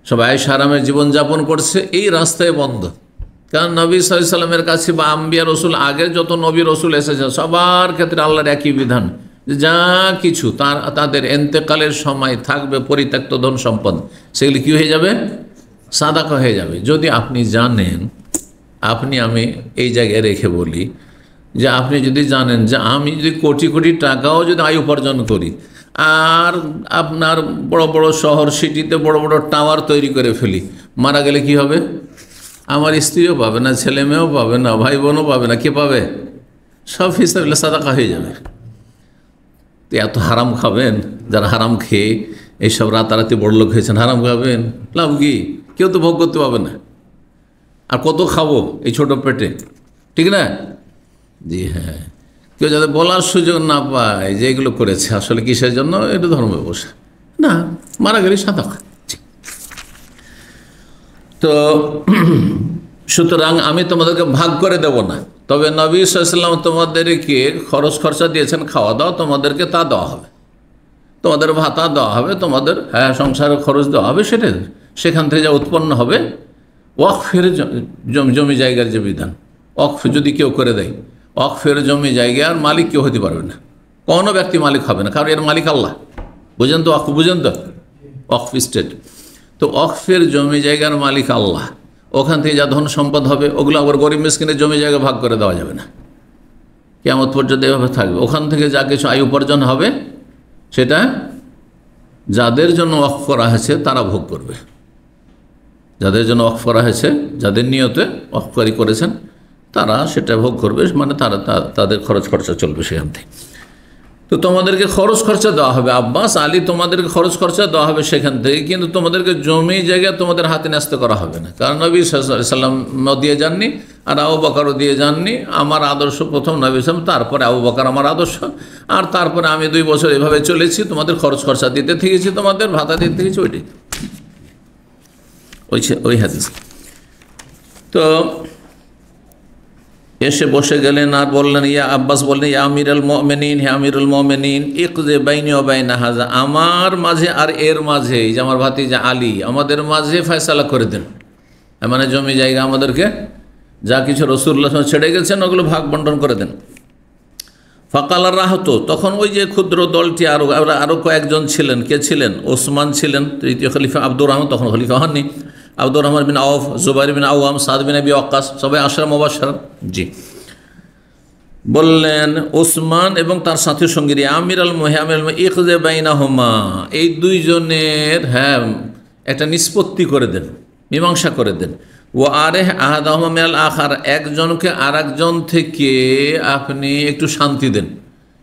সব আয়েশ আরামের জীবনযাপন করছে, এই রাস্তায় বন্ধ। কারণ নবী সাল্লাল্লাহু আলাইহি ওয়াসাল্লামের কাছে বা আম্বিয়া রসুল, আগের যত নবী রসুল এসেছেন সবার ক্ষেত্রে আল্লাহর একই বিধান, যা কিছু তাদের এন্তেকালের সময় থাকবে পরিত্যক্ত ধন সম্পদ, সেগুলি কী হয়ে যাবে, সাদাকা হয়ে যাবে। যদি আপনি জানেন, আমি এই জায়গায় রেখে বলি যে আপনি যদি জানেন যে আমি যদি কোটি কোটি টাকাও যদি আয় উপার্জন করি, আর আপনার বড় বড় শহর সিটিতে বড় বড় টাওয়ার তৈরি করে ফেলি, মারা গেলে কি হবে, আমার স্ত্রীও পাবে না, ছেলে মেয়েও পাবে না, ভাই বোনও পাবে না, কে পাবে, সব হিসাবে সাদাকা হয়ে যাবে। তো এত হারাম খাবেন, যারা হারাম খেয়ে এইসব রাতারাতি বড়লোক হয়েছেন, হারাম খাবেন, লাভ কি, কেউ তো ভোগ করতে পারবে না, আর কত খাবো এই ছোট পেটে, ঠিক না? জি হ্যাঁ, কেউ যাতে বলার সুযোগ না পায় যে এগুলো করেছে আসলে কিসের জন্য, এটা ধর্ম ব্যবসা না, মারা গেলে সাদাকা। তো সুতরাং আমি তোমাদেরকে ভাগ করে দেব না, তবে নবী সাল্লাল্লাহু আলাইহি ওয়াসাল্লাম তোমাদেরকে খরচ খরচা দিয়েছেন, খাওয়া দাওয়া তোমাদেরকে তা দেওয়া হবে, তোমাদের ভাতা দেওয়া হবে, তোমাদের সংসারের খরচ দেওয়া হবে, সেটা সেখান থেকে যা উৎপন্ন হবে, ওয়াকফের জমি জায়গার যে বিধান, ওয়াকফ যদি কেউ করে দেয়, ওয়াকফের জমি জায়গার মালিক কেউ হতে পারবে না, কোনো ব্যক্তি মালিক হবে না, কারণ এর মালিক আল্লাহ। বুঝেন তো ওয়াকফ, বুঝেন তো ওয়াকফ স্টেট, তো ওয়াকফের জমি জায়গার মালিক আল্লাহ, ওখান থেকে যা ধন সম্পদ হবে ওগুলো আবার গরিব মিসকিনের জমি জায়গা ভাগ করে দেওয়া যাবে না, কিয়ামত পর্যন্ত এভাবে থাকবে। ওখান থেকে যা কিছু আয় উপার্জন হবে সেটা যাদের জন্য ওয়াকফ করা হয়েছে তারা ভোগ করবে, যাদের জন্য ওয়াকফ করা হয়েছে, যাদের নিয়তে ওয়াকফকারী করেছেন তারা সেটা ভোগ করবে, মানে তাদের খরচ খরচা চলবে সেখান থেকে। তো তোমাদেরকে খরচ খরচা দেওয়া হবে, আব্বাস আলী তোমাদেরকে খরচ খরচা দেওয়া হবে সেখান থেকে, কিন্তু তোমাদেরকে জমি জায়গা তোমাদের হাতে ন্যস্ত করা হবে না, কারণ নবী সাল্লাল্লাহু আলাইহি ওয়াসাল্লাম দিয়ে যাননি, আর আবু বকরও দিয়ে যাননি। আমার আদর্শ প্রথম নবী সাল্লাল্লাহু, তারপরে আবু বকর আমার আদর্শ, আর তারপরে আমি 2 বছর এভাবে চলেছি, তোমাদের খরচ খরচা দিতে থেকেছি, তোমাদের ভাতা দিতে থেকেছি, ওই হাদিস। তো এসে বসে গেলেন আর বললেন, ইয়া আব্বাস বললেন, ইয়া আমিরুল মুমিনিন, হে আমিরুল মুমিনিন, ইকযে বাইনি ওয়া বাইনা হাযা, আমার মাঝে আর এর মাঝে, এই যে আমার ভাতিজা আলী, আমাদের মাঝে ফয়সালা করে দেন, মানে জমি জায়গা আমাদেরকে যা কিছু রাসূলুল্লাহ ছেড়ে গেছেন ওগুলো ভাগ বন্টন করে দেন। ফাকাল রাহত, তখন ওই যে ক্ষুদ্র দলটি আরও কয়েকজন ছিলেন, কে ছিলেন, ওসমান ছিলেন, তৃতীয় খলিফা আব্দুর রহমান, তখন খলিফা হননি, আব্দুর রহমান বিন আওফ, জুবাইর বিন আওয়াম, সাদ বিন আবি ওয়াক্কাস, সবাই আশরা মুবাশশারা। জি, বললেন ওসমান এবং তার সাথী সঙ্গীরা, আমির আল মুহামিল ইকযে বাইনাহুমা, এই দুইজনের একটা নিষ্পত্তি করে দেন, মীমাংসা করে দেন। ও আরেহ আহাদাহুমা মিনাল আখার, একজনকে আরেকজন থেকে আপনি একটু শান্তি দেন।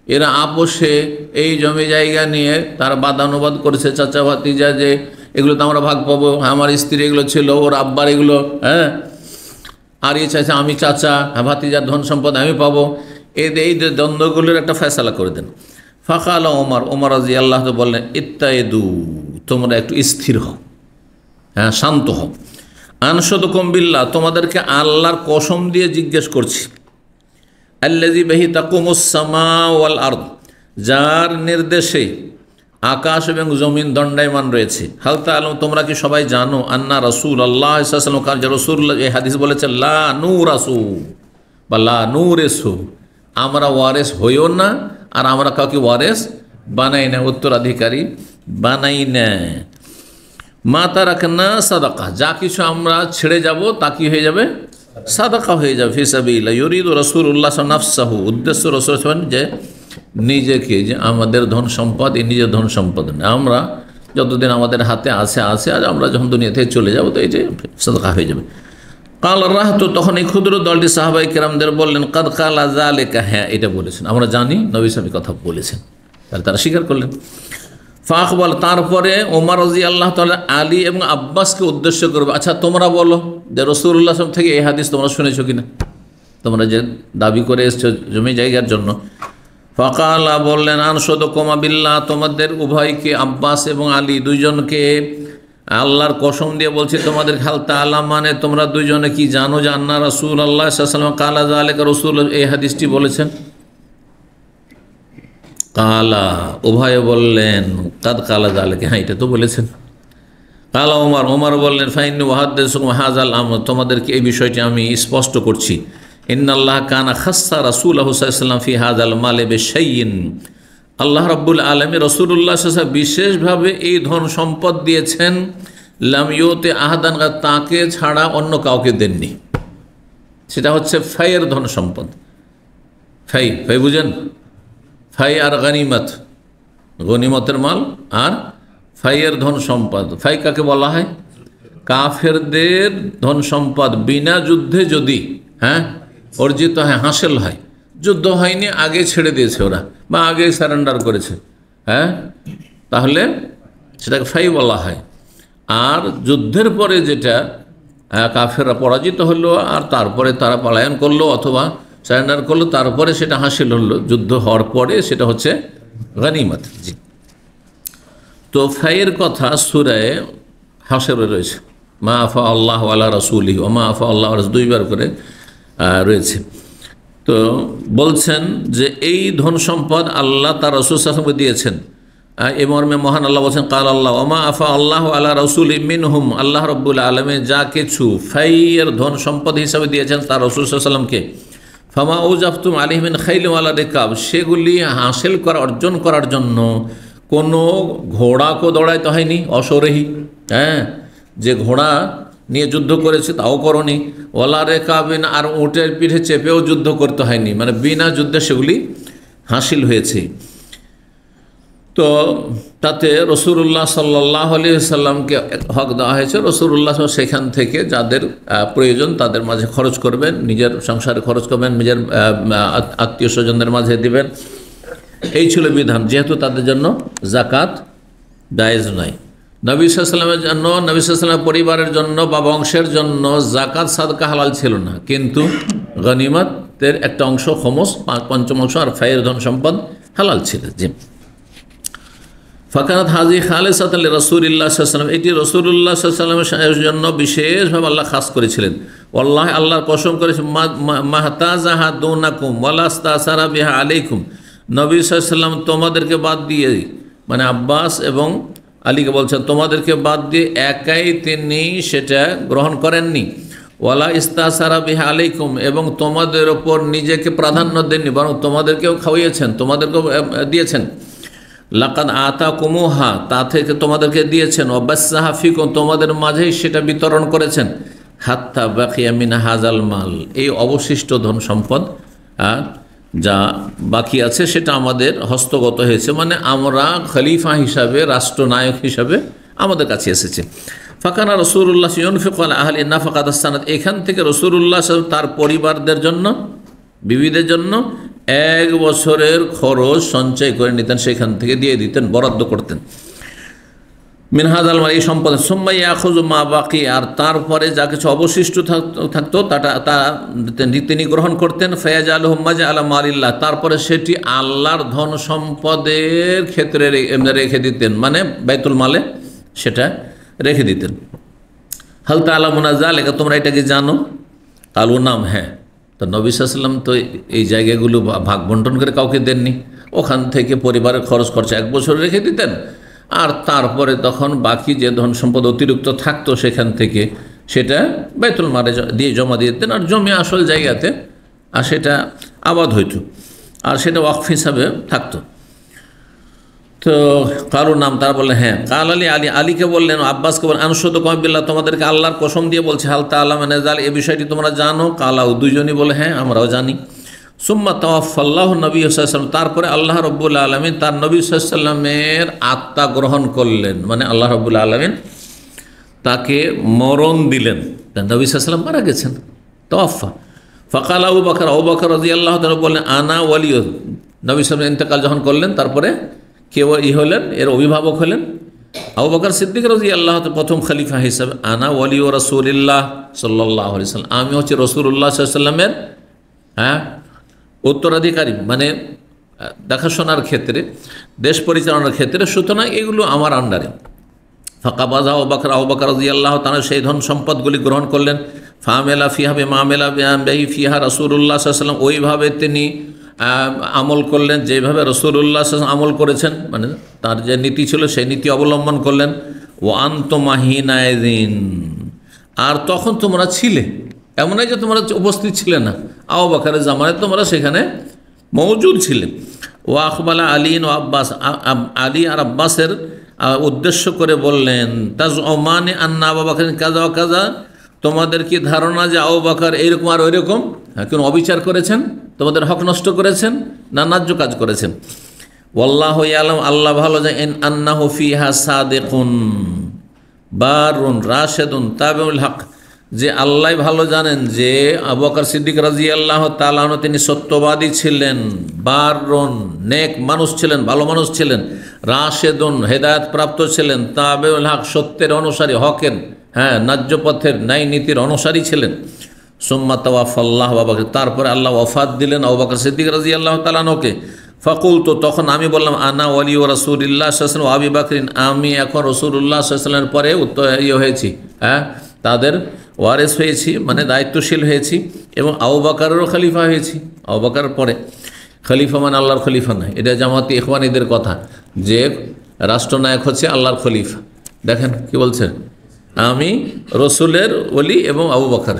এরা আপোষে এই জমি জায়গা নিয়ে তারা বাদানুবাদ করেছে, চাচা ভাতিজা, যে এগুলো তো আমরা ভাগ পাবো, আমার স্ত্রী এগুলো ছিল, ওর আব্বার এগুলো, হ্যাঁ, আর এ চাইছে আমি চাচা, ভাতিজার ধন সম্পদ আমি পাবো। এই দ্বন্দ্বগুলোর একটা ফয়সালা করে দেন। ফাকাল ওমর রাদিয়াল্লাহু আল্লাহ বললেন, ইত্তাইদু, তোমরা একটু স্থির হও, হ্যাঁ, শান্ত হও। আনশুদুকুম বিল্লাহ, তোমাদেরকে আল্লাহর কসম দিয়ে জিজ্ঞেস করছি, আল্লাযী বিহি তাকুমুস সামা ওয়াল আরদ, যার নির্দেশে আকাশ এবং জমিন দণ্ডায়মান রয়েছে। হাল তাআলাম, তোমরা কি সবাই জানো, আন্না রাসূলুল্লাহ সাল্লাল্লাহু আলাইহি ওয়াসাল্লাম, যে রাসূলুল্লাহ, এই হাদিস বলেছে, লা নূরাসু বা লা নূরেসু, আমরা ওয়ারেস হইও না আর আমরা কাউকে ওয়ারেস বানাই না, উত্তরাধিকারী বানাই না। মা তারাকনা সাদাকা, যা কিছু আমরা ছেড়ে যাব তা কি হয়ে যাবে, সাদাকা হয়ে যাবে। ফি সাবিলিল্লাহ ইউরিদু রাসূলুল্লাহ নাফসাহু, উদ্দেশ্য রাসূল যে নিজেকে, যে আমাদের ধন সম্পদ, এই নিজের ধন সম্পদ না, আমরা যতদিন আমাদের হাতে আছে আর আমরা যখন দুনিয়া থেকে চলে যাব তো এই যে সাদাকা হয়ে যাবে। কাল রাহতু, তখন এই ক্ষুদ্র দলটি সাহাবায়ে কেরামদের বললেন, কাদ কালা যালিকা, হ্যাঁ এটা বলেছেন, আমরা জানি নবী সাহেব কথা বলেছেন। তাহলে তারা স্বীকার করলেন। ফাকবাল, তারপরে ওমর রাদিয়াল্লাহু তাআলা আলী এবং আব্বাসকে উদ্দেশ্য করবে, আচ্ছা তোমরা বলো যে রাসূলুল্লাহ সাল্লাল্লাহু আলাইহি ওয়াসাল্লাম থেকে এই হাদিস তোমরা শুনেছো কিনা, তোমরা যে দাবি করে এসছো জমি জায়গার জন্য। ফাকালা, বললেন, আনশুদুকুমা বিল্লাহ, তোমাদের উভয়কে, আব্বাস এবং আলী দুইজনকে আল্লাহর কসম দিয়ে বলছি তোমাদের, হাল তাআলা মানে তোমরা দুইজনে কি জানো যে আন্না রাসূলুল্লাহ সাল্লাল্লাহু আলাইহি ওয়াসাল্লাম কালা যালিকা, রাসূল এই হাদিসটি বলেছেন। কালা, উভয়ে বললেন, কাদ কালা যালিকা, হ্যাঁ এটা তো বলেছেন। কালা ওমর বললেন, ফাইন্নী উহাদ্দিসুকুম হাযাল আমর, তোমাদেরকে এই বিষয়টি আমি স্পষ্ট করছি। ইন্নাল্লাহ কানা খাসসা রাসূলাহু সাল্লাল্লাহু আলাইহি ওয়াসাল্লাম ফি হাযাল মালি বিশাইইন, আল্লাহ রাব্বুল আলামিন রাসূলুল্লাহ সাল্লাল্লাহু আলাইহি ওয়াসাল্লাম বিশেষভাবে এই ধন সম্পদ দিয়েছেন, লাম ইউতি আহাদান, তাকে ছাড়া অন্য কাউকে দেননি। সেটা হচ্ছে ফাইয়ের ধন সম্পদ। ফাই বুঝেন, ফাই আর গনিমত, গনিমতের মাল আর ফাইয়ের ধন সম্পদ। ফাই কাকে বলা হয়, কাফেরদের ধন সম্পদ বিনা যুদ্ধে যদি, হ্যাঁ, অর্জিত হয়, হাসিল হয়, যুদ্ধ হয়নি, আগে ছেড়ে দিয়েছে ওরা বা আগে সারেন্ডার করেছে, হ্যাঁ, তাহলে সেটাকে ফাই বলা হয়। আর যুদ্ধের পরে যেটা কাফেররা পরাজিত হলো আর তারপরে তারা পলায়ন করলো অথবা সারেন্ডার করলো, তারপরে সেটা হাসিল হলো, যুদ্ধ হওয়ার পরে সেটা হচ্ছে গনিমত। জি, তো ফাইয়ের কথা সূরা হাশরে রয়েছে, মা আফা আল্লাহু আলা রাসূলিহি ওয়া মা আফা আল্লাহু আলা, দুইবার করে রয়েছে। তো বলছেন যে এই ধন সম্পদ আল্লাহ তার রাসূল সাল্লাল্লাহু আলাইহি ওয়াসাল্লামকে দিয়েছেন। এই মর্মে মহান আল্লাহ বলছেন, কাল আল্লাহ ওয়া মা আফা আল্লাহু আলা রাসূলি মিনহুম, আল্লাহ রাব্বুল আলামিন যা কিছু ফাইয়ের ধন সম্পদ হিসাবে দিয়েছেন তার রাসূল সাল্লাল্লাহু আলাইহি ওয়াসাল্লামকে, ফামা উজাফতুম আলাইহি মিন খাইল ওয়ালা রিকাব, সেগুলি হাসিল করা, অর্জন করার জন্য কোনো ঘোড়াকে দৌড়াইতে হয়নি, অশরীহী, হ্যাঁ, যে ঘোড়া নিয়ে যুদ্ধ করেছে তাও করনি, ওয়ালা রেকাবিন, আর উটের পিঠে চেপেও যুদ্ধ করতে হয়নি, মানে বিনা যুদ্ধে সেগুলি হাসিল হয়েছে। তো তাতে রাসূলুল্লাহ সাল্লাল্লাহু আলাইহি ওয়াসাল্লামকে হক দেওয়া হয়েছে, রাসূলুল্লাহ সেখান থেকে যাদের প্রয়োজন তাদের মাঝে খরচ করবেন, নিজের সংসারে খরচ করবেন, নিজের আত্মীয় স্বজনদের মাঝে দিবেন, এই ছিল বিধান। যেহেতু তাদের জন্য জাকাত জায়েজ নয়। নবী সাল্লাল্লাহু আলাইহি ওয়াসাল্লামের জন্য, নবী সাল্লাল্লাহু আলাইহি ওয়াসাল্লামের পরিবারের জন্য বা বংশের জন্য জাকাত সাদকা হালাল ছিল না, কিন্তু গনিমতের একটা অংশ, খমস পঞ্চমাংশ আর ফাইয়ের ধন সম্পদ হালাল ছিল। জি, ফাকানাত হাজি খালিসাতান লিরাসূলিল্লাহ সাল্লাল্লাহু আলাইহি ওয়াসাল্লাম, এটি রাসূলুল্লাহ সাল্লাল্লাহু আলাইহি ওয়াসাল্লামের জন্য বিশেষভাবে আল্লাহ খাস করেছিলেন। ওয়াল্লাহি, আল্লাহর কসম করেছে, মাহতাজাহা দুনাকুম ওয়ালাস্তাসারা বিহা আলাইকুম, নবী সাল্লাল্লাহু আলাইহি ওয়াসাল্লাম তোমাদেরকে বাদ দিয়ে, মানে আব্বাস এবং আলীকে বলছেন, তোমাদেরকে বাদ দিয়ে একাই তিনি সেটা গ্রহণ করেননি। ওয়ালা ইস্তাসারা বিহা আলাইকুম, এবং তোমাদের ওপর নিজেকে প্রাধান্য দেননি, বরং তোমাদেরকেও খাওয়িয়েছেন, তোমাদেরকেও দিয়েছেন। লাকাদ আতাকুমুহা, তা থেকে তোমাদেরকে দিয়েছেন, ওয়াবাসসাহা ফিকুম, তোমাদের মাঝেই সেটা বিতরণ করেছেন। হাত্তা বাকিয়া মিন হাযাল মাল, এই অবশিষ্ট ধন সম্পদ যা বাকি আছে সেটা আমাদের হস্তগত হয়েছে, মানে আমরা খলিফা হিসাবে, রাষ্ট্রনায়ক হিসাবে আমাদের কাছে এসেছে। ফাকানা রাসূলুল্লাহ ইউনফিকু আলা আহলি নাফাকাত আস-সানাত, এখান থেকে রাসূলুল্লাহ তার পরিবারদের জন্য, বিবিদের জন্য 1 বছরের খরচ সঞ্চয় করে নিতেন, সেখান থেকে দিয়ে দিতেন, বরাদ্দ করতেন। মিন হাযাল মাল, এই সম্পদ। সুম্মা ইয়াখুযু মা বাকি, আর তারপরে যা কিছু অবশিষ্ট থাকতো তা তিনি গ্রহণ করতেন। ফায়াজালুহু মাজআলা মালিল্লাহ, তারপরে সেটি আল্লাহর ধন সম্পদের ক্ষেত্রে রেখে দিতেন, মানে বাইতুল মালে সেটা রেখে দিতেন। হাল তা'লামুনা যালিকা, তোমরা এটা কি জানো? কালু নাম, হ্যাঁ। তো নবী সাল্লাল্লাহু আলাইহি ওয়াসাল্লাম তো এই জায়গাগুলো ভাগ বন্টন করে কাউকে দেননি, ওখান থেকে পরিবারের খরচা 1 বছর রেখে দিতেন, আর তারপরে তখন বাকি যে ধন সম্পদ অতিরিক্ত থাকতো সেখান থেকে সেটা বাইতুল মালে দিয়ে জমা দিয়ে দিতেন, আর জমি আসল জায়গাতে আর সেটা আবাদ হইত, আর সেটা ওয়াকফ হিসাবে থাকতো। তো কারোর নাম, তারা বললেন হ্যাঁ। কাল আলীকে বললেন, আব্বাসকে বললেন, আনশুদু বিল্লাহ, তোমাদেরকে আল্লাহর কসম দিয়ে বলছে, হাল তা'লামুনা যালিকা, এই বিষয়টি তোমরা জানো? কালাউ, দুইজনই বলে হ্যাঁ আমরাও জানি। সুম্মা তাওয়াফাল্লাহু নবী সাল্লাল্লাহু আলাইহি ওয়াসাল্লাম, তারপরে আল্লাহ রাব্বুল আলামিন তার নবী সাল্লাল্লাহু আলাইহি ওয়াসাল্লামের আত্মা গ্রহণ করলেন, মানে আল্লাহ রাব্বুল আলামিন তাকে মরণ দিলেন, নবী সাল্লাল্লাহু আলাইহি ওয়াসাল্লাম মারা গেছেন। তাওয়াফা ফাকাল আবু বকর রাদিয়াল্লাহু তাআলা বললেন, আনা ওয়ালিয়্যু, নবী সাল্লাল্লাহু আলাইহি ওয়াসাল্লাম ইন্তেকাল যখন করলেন, তারপরে কে হলেন, এর অভিভাবক হলেন আবু বকর সিদ্দিক রাদিয়াল্লাহু তাআলা, প্রথম খলিফা হিসাবে। আনা ওয়ালিয়্যু রাসূলিল্লাহ সাল্লাল্লাহু আলাইহি ওয়াসাল্লাম, আমি হচ্ছে রাসূলুল্লাহ সাল্লাল্লাহু আলাইহি ওয়াসাল্লামের উত্তরাধিকারী, মানে দেখাশোনার ক্ষেত্রে, দেশ পরিচালনার ক্ষেত্রে, সুতরাং এগুলো আমার আন্ডারে। ফাকাবাযা আবু বকর রাদিয়াল্লাহু তাআলা সেই ধন সম্পদগুলি গ্রহণ করলেন। ফাআমিলা ফিহা বিমা আমিলা বিহি ফিহা রাসূলুল্লাহ সাল্লাল্লাহু আলাইহি ওয়াসাল্লাম, ওইভাবে তিনি আমল করলেন যেভাবে রাসূলুল্লাহ সাল্লাল্লাহু আলাইহি ওয়াসাল্লাম আমল করেছেন, মানে তার যে নীতি ছিল সেই নীতি অবলম্বন করলেন। ওয়া আনতুম হিনাইযিন, আর তখন তোমরা ছিলে, এমন নয় যে তোমরা উপস্থিত ছিলে না, আবু বকরের জামানায় তোমরা সেখানে মওজুদ ছিলেন। ও আকবালা আলী ও আব্বাস, আলী আর আব্বাসের উদ্দেশ্য করে বললেন, তাজউমানি আন্না আবু বকর কাযা ওয়া কাযা, তোমাদের কি ধারণা যে আবু বকর এইরকম আর ওইরকম, কোন অবিচার করেছেন, তোমাদের হক নষ্ট করেছেন, না ন্যায্য কাজ করেছেন? ওয়াল্লাহু ইয়ালাম, আল্লাহ ভালো জানেন, আন্নাহু ফিহা সাদিকুন বারুন রাশিদুন তাবিউল হক, যে আল্লাহ ভালো জানেন যে আবু বকর সিদ্দিক রাদিয়াল্লাহু তাআলা আনহু তিনি সত্যবাদী ছিলেন, বারুন নেক মানুষ ছিলেন, ভালো মানুষ ছিলেন, রাশিদুন হেদায়েত প্রাপ্ত ছিলেন, তাবিউল হক সত্যের অনুসারী, হকের, হ্যাঁ ন্যায্য পথের, ন্যায় নীতির অনুসারী ছিলেন। সুম্মা তাওয়াফাল্লাহু আবু বকর, তারপরে আল্লাহ ওয়াফাত দিলেন আবু বকর সিদ্দিক রাদিয়াল্লাহু তাআলা আনহুকে। ফাকুলতু, তখন আমি বললাম, আনা ওয়ালিয়্যু রাসূলিল্লাহ সাল্লাল্লাহু আলাইহি ওয়াসাল্লাম ওয়া আবি বকরিন, আমি এখন রাসূলুল্লাহ সাল্লাল্লাহু আলাইহি ওয়াসাল্লামের পরে হয়েছি, হ্যাঁ তাদের ওয়ারিস হয়েছি, মানে দায়িত্বশীল হয়েছি, এবং আবু বকরেরও খলিফা হয়েছি। আবু বকর পরে খলিফা মানে আল্লাহর খলিফা নয়, এটা জামাতি ইখওয়ানীদের কথা, যে রাষ্ট্রনায়ক হচ্ছে আল্লাহর খলিফা। দেখেন কি বলছেন, আমি রসুলের ওলি এবং আবু বকর,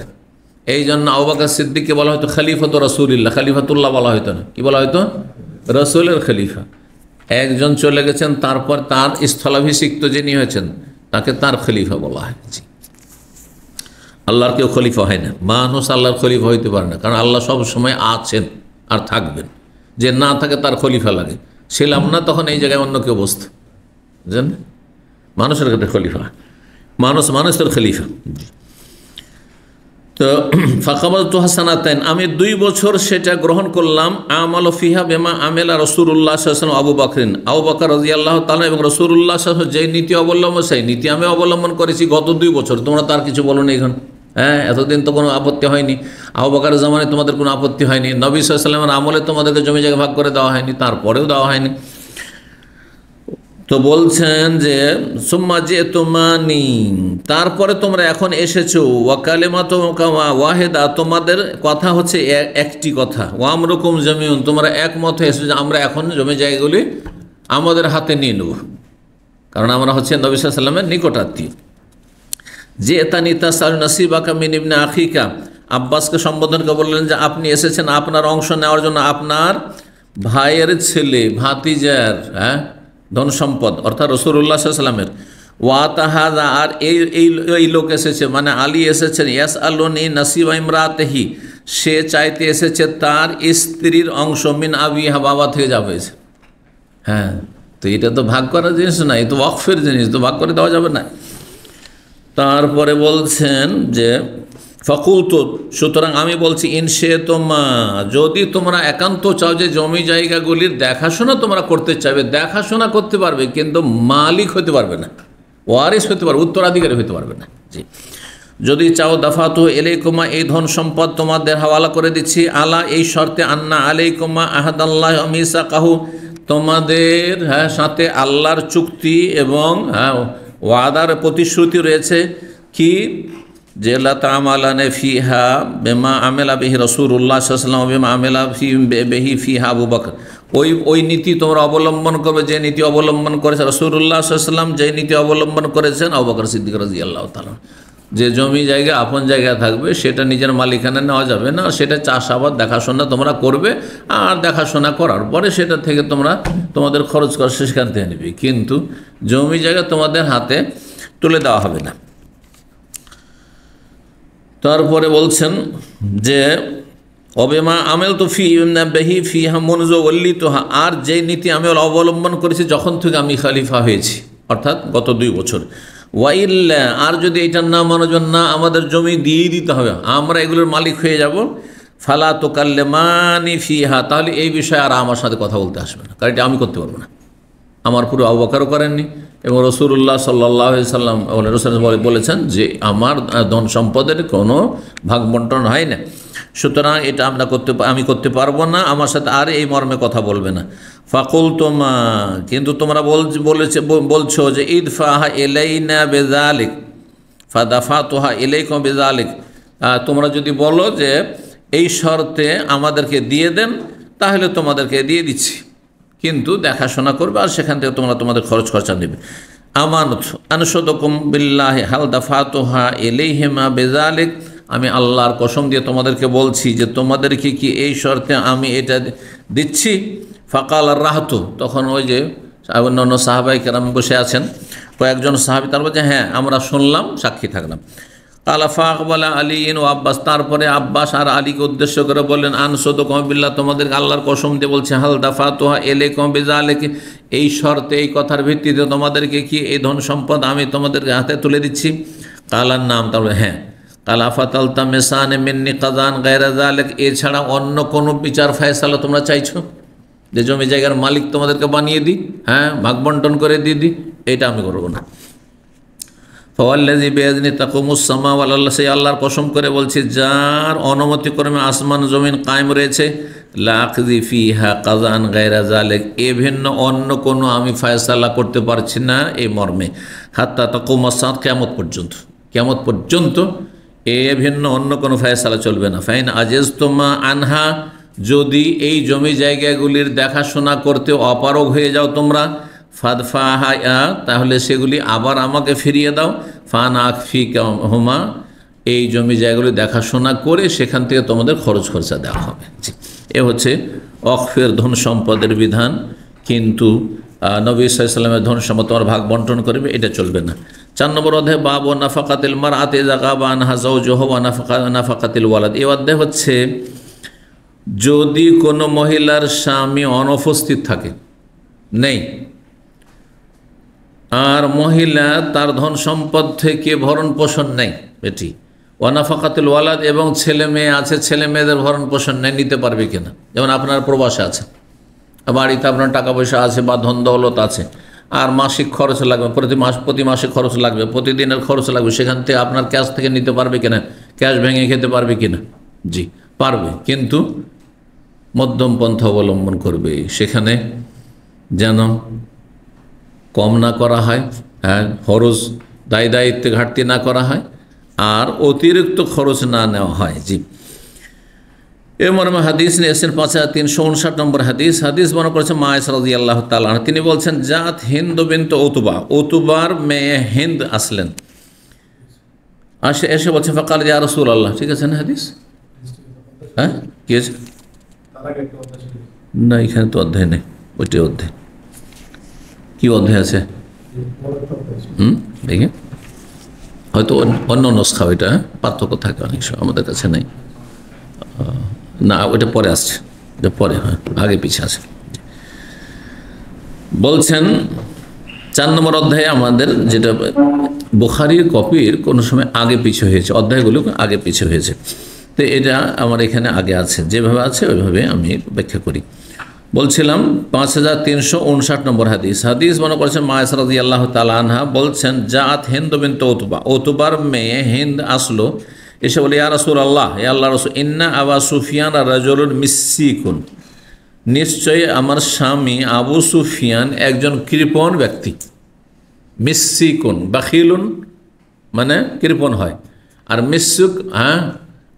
এই জন্য আবু বকর সিদ্দিককে বলা হয়তো খলিফাত রাসূলিল্লাহ, খলিফাতুল্লাহ বলা হয়তো না, কি বলা হয়তো, রসুলের খলিফা। একজন চলে গেছেন, তারপর তার স্থলাভিষিক্ত যিনি হয়েছেন তাকে তার খলিফা বলা হয়েছে। আল্লাহর কেউ খলিফা হয় না, মানুষ আল্লাহর খলিফা হইতে পারে না, কারণ আল্লাহ সব সময় আছেন আর থাকবেন। যে না থাকে তার খলিফা লাগে, ছিলাম না তখন এই জায়গায় অন্য কেউ বসত, বুঝলেন, মানুষের কাছে খলিফা, মানুষের খলিফা। তো ফাকাবাতু হাসানাতাইন, আমি 2 বছর সেটা গ্রহণ করলাম। আমাল ফিহা বিমা আমিলা রাসূলুল্লাহ সাল্লাল্লাহু আলাইহি ওয়াসাল্লাম আবু বকরিন, আবু বকর রাদিয়াল্লাহু তাআলা এবং রাসূলুল্লাহ সাল্লাল্লাহু আলাইহি ওয়াসাল্লাম যেই নীতি অবলম্বন, সেই নীতি আমি অবলম্বন করেছি গত 2 বছর। তোমরা তার কিছু বলো না এখন, হ্যাঁ এতদিন তো কোনো আপত্তি হয়নি, আবু বকরের জামানায় তোমাদের কোনো আপত্তি হয়নি, নবী সাল্লাল্লাহু আলাইহি ওয়াসাল্লামের আমলে তোমাদেরকে জমি জায়গা ভাগ করে দেওয়া হয়নি, তারপরেও দেওয়া হয়নি। তো বলছেন যে সুম্মা জিতুমানি, তারপরে তোমরা এখন এসেছো, ওয়া কালিমাতু ওয়াহিদা, তোমাদের কথা হচ্ছে একটি কথা, ওয়া আমরুকুম জামিউন, তোমরা একমত হয়ে এসেছো যে আমরা এখন জমি জায়গাগুলি আমাদের হাতে নিয়ে নেব, কারণ আমরা হচ্ছে নবী সাল্লাল্লাহু আলাইহি ওয়াসাল্লামের নিকটাত্মীয়। যে তানি তাসাল নাসিবাকা মিন ইবনে আখিকা, আব্বাসকে সম্বোধন করে বললেন যে আপনি এসেছেন আপনার অংশ নেওয়ার জন্য, আপনার ভাইয়ের ছেলে ভাতিজার, হ্যাঁ ধন সম্পদ, অর্থাৎ রাসূলুল্লাহ সাল্লাল্লাহু আলাইহি ওয়াসাল্লামের। ওয়া তাহাদা, আর এই লোক এসেছে, মানে আলী এসেছেন, ইয়াস আলুনি নাসিবা ইমরাতিহি, সে চাইতে এসেছে তার স্ত্রীর অংশ, মিন আবিহা, বাবা থেকে যা হয়েছে। হ্যাঁ, তো এটা তো ভাগ করার জিনিস না, এটা তো ওয়াকফের জিনিস, তো ভাগ করে দেওয়া যাবে না। তারপরে বলছেন যে ফাকুলতু, সুতরাং আমি বলছি ইনশে তোমা, যদি তোমরা একান্ত চাও যে জমি জায়গাগুলির দেখাশোনা তোমরা করতে চাইবে, দেখাশোনা করতে পারবে কিন্তু মালিক হতে পারবে না, ওয়ারিস হতে পারবে, উত্তরাধিকারী হতে পারবে না। জি, যদি চাও দাফাতু এলাইকুমা, এই ধন সম্পদ তোমাদের হাওয়ালা করে দিচ্ছি, আলা এই শর্তে, আন্না আলাইকুমা আহাদাল্লাহ মিসাকাহু, তোমাদের সাথে আল্লাহর চুক্তি এবং ওয়াদার প্রতিশ্রুতি রয়েছে কি, যে লা তা'মালানা ফিহা বিমা আমিলা বিহি রাসূলুল্লাহ সাল্লাল্লাহু আলাইহি ওয়াসাল্লাম বিমা আমিলা বিহি ফিহা আবু বকর, ওই নীতি তোমরা অবলম্বন করবে যে নীতি অবলম্বন করেছে রাসূলুল্লাহ সাল্লাল্লাহু আলাইহি ওয়াসাল্লাম, যে নীতি অবলম্বন করেছেন আবু বকর সিদ্দিক রাদিয়াল্লাহু তাআলা। যে জমি জায়গা আপন জায়গা থাকবে সেটা নিজের মালিকানা নেওয়া যাবে না, সেটা চাষাবাদ দেখাশোনা তোমরা করবে, আর দেখাশোনা করার পরে সেটা থেকে তোমরা তোমাদের খরচ করে সেখান থেকে নেবে, কিন্তু জমি জায়গা তোমাদের হাতে তুলে দেওয়া হবে না। তারপরে বলছেন যে অবেমা আমেল তো বেহি ফিহা মনজলি তো, আর যে নীতি আমি অবলম্বন করেছি যখন থেকে আমি খলিফা হয়েছি, অর্থাৎ গত 2 বছর। ওয়াইল্লা, আর যদি এটা না মানবেন, না আমাদের জমি দিয়ে দিতে হবে, আমরা এগুলোর মালিক হয়ে যাব, ফালা তুকাল্লিমানি ফিহা, তাহলে এই বিষয়ে আর আমার সাথে কথা বলতে আসবে না, কারণ এটা আমি করতে পারবো না। আমার পুরো আবু বকরও করেননি, এবং রাসূলুল্লাহ সাল্লাল্লাহু আলাইহি সাল্লাম বলেছেন যে আমার ধন সম্পদের কোনো ভাগ বন্টন হয় না, সুতরাং এটা আমি করতে পারবো না, আমার সাথে আর এই মর্মে কথা বলবে না। ফাকুল তোমা, কিন্তু তোমরা বলছো যে ইদফাহা ইলাইনা বিযালিক ফাদাফাতুহা ইলাইকুম বিযালিক, তোমরা যদি বলো যে এই শর্তে আমাদেরকে দিয়ে দেন, তাহলে তোমাদেরকে দিয়ে দিচ্ছি, কিন্তু দেখাশোনা করবে আর সেখান থেকে তোমরা তোমাদের খরচ খরচা নেবে। আমানত আনশুদুকুম বিল্লাহি হাল দাফাতুহা ইলাইহিমা বিযালিক, আমি আল্লাহর কসম দিয়ে তোমাদেরকে বলছি যে তোমাদেরকে কি এই শর্তে আমি এটা দিচ্ছি। ফাকাল আর রাহতু, তখন ওই যে অন্যান্য সাহাবাই কেরাম বসে আছেন, কয়েকজন সাহাবী, তার বলছে হ্যাঁ আমরা শুনলাম, সাক্ষী থাকলাম। কালা ফাকবালা আলী ও আব্বাস, তারপরে আব্বাস আর আলীকে উদ্দেশ্য করে বললেন আনশুদুকুম বিল্লাহ, তোমাদেরকে আল্লাহর কসম দিয়ে বলছে, হাল দাফাতুহা ইলাইকুম বিযালিক, এই শর্তে, এই কথার ভিত্তিতে তোমাদেরকে কি এই ধন সম্পদ আমি তোমাদের হাতে তুলে দিচ্ছি। কালার নাম, তারপরে হ্যাঁ। কালা ফাতালতা মেসানে মিন্নি কাজান গায়রা যালিক, এছাড়া অন্য কোনো বিচার ফয়সালা তোমরা চাইছো, যে জমি জায়গার মালিক তোমাদেরকে বানিয়ে দিই, হ্যাঁ ভাগ বন্টন করে দিয়ে দিই, এটা আমি করবো না। ফাওয়াল্লাযী বিয়াদিহি তাকুমুস সামা ওয়াল আরদ, সেই আল্লাহর কসম করে বলছি যার অনুমতিক্রমে আসমান জমিন কায়েম রয়েছে, লা আকযি ফিহা কাজান গায়রা যালিক, এ ভিন্ন অন্য কোনো আমি ফয়সালা করতে পারছি না এই মর্মে, হাত্তা তাকুমাস সাআত, কিয়ামত পর্যন্ত এ ভিন্ন অন্য কোনো ফয়সালা চলবে না। ফাইন আজেজতুমা আনহা, যদি এই জমি জায়গাগুলির দেখাশোনা করতে অপারগ হয়ে যাও তোমরা, ফাদফাহা, তাহলে সেগুলি আবার আমাকে ফিরিয়ে দাও, ফান আকফিকুমা, এই জমি জায়গাগুলি দেখাশোনা করে সেখান থেকে তোমাদের খরচ খরচা দেওয়া হবে। এ হচ্ছে অকফের ধন সম্পদের বিধান, কিন্তু নবী সাল্লাল্লাহু আলাইহি ওয়াসাল্লামের ধন সম্পদ তোমার ভাগ বন্টন করবে, এটা চলবে না। 4 নম্বর অধ্যায় বাব নাফাকাতিল মারআতি ইযা গাবা আনহা যাওজুহু ওয়া নাফাকাতিল ওয়ালাদ, এই অধ্যায় হচ্ছে যদি কোনো মহিলার স্বামী অনুপস্থিত থাকে, নেই, আর মহিলা তার ধন সম্পদ থেকে ভরণ পোষণ নেই, এটি ওয়ানাফাকাতুল ওয়ালাদ, এবং ছেলে মেয়ে আছে, ছেলে মেয়েদের ভরণ পোষণ নেই, নিতে পারবে কিনা। যেমন আপনার প্রবাসে আছে, বাড়িতে আপনার টাকা পয়সা আছে বা ধন দৌলত আছে, আর মাসিক খরচ লাগবে, প্রতি মাসে খরচ লাগবে, প্রতিদিনের খরচ লাগবে, সেখান থেকে আপনার ক্যাশ থেকে নিতে পারবে কিনা, ক্যাশ ভেঙে খেতে পারবে কিনা। জি পারবে, কিন্তু মধ্যম পন্থা অবলম্বন করবে, সেখানে যেন কম না করা হয়, হ্যাঁ খরচ দায়িত্বে ঘাটতি না করা হয়, আর অতিরিক্ত খরচ না নেওয়া হয়। জি, এ মর্মে হাদিস নিয়ে এসেছেন 5359 নম্বর হাদিস বর্ণনা করেছেন মা আয়েশা রাদিয়াল্লাহু তাআলা আনহা, তিনি বলছেন জাত হিন্দ বিনত উতবা, উতবার মেয়ে হিন্দ আসলেন, এসে বলছে ফাকাল ইয়া রাসূলুল্লাহ, ঠিক আছে না হাদিস, হ্যাঁ কি আছে না, এখানে তো অধ্যায় নেই, ওইটাই অধ্যায়, কি অধ্যায় আছে দেখে হয়তো অন্য নস্খা, ওইটা পার্থক্য থাকে অনেক সময়, আমাদের কাছে নেই, না ওইটা পরে আসছে, এটা পরে, হ্যাঁ আগে পিছিয়ে আছে। বলছেন 4 নম্বর অধ্যায়ে আমাদের যেটা বুখারীর কপির কোনো সময় আগে পিছু হয়েছে, অধ্যায়গুলো আগে পিছু হয়েছে, তো এটা আমার এখানে আগে আছে, যেভাবে আছে ওইভাবে আমি ব্যাখ্যা করি। বলছিলাম 5359 নম্বর হাদিস মনে করছেন মায়েশা রাদিয়াল্লাহু তাআলা আনহা বলছেন, জাআত হিন্দ বিনত উতবা, উতবার মেয়ে হিন্দ আসলো, এসে বলে ইয়া রাসূলুল্লাহ, হে আল্লাহর রাসূল, ইন্না আবা সুফিয়ান রাজুলুন মিসসিকুন, নিশ্চয়ই আমার স্বামী আবু সুফিয়ান একজন কৃপণ ব্যক্তি। মিসসিকুন বাখিলুন মানে কৃপণ হয়, আর মিসুক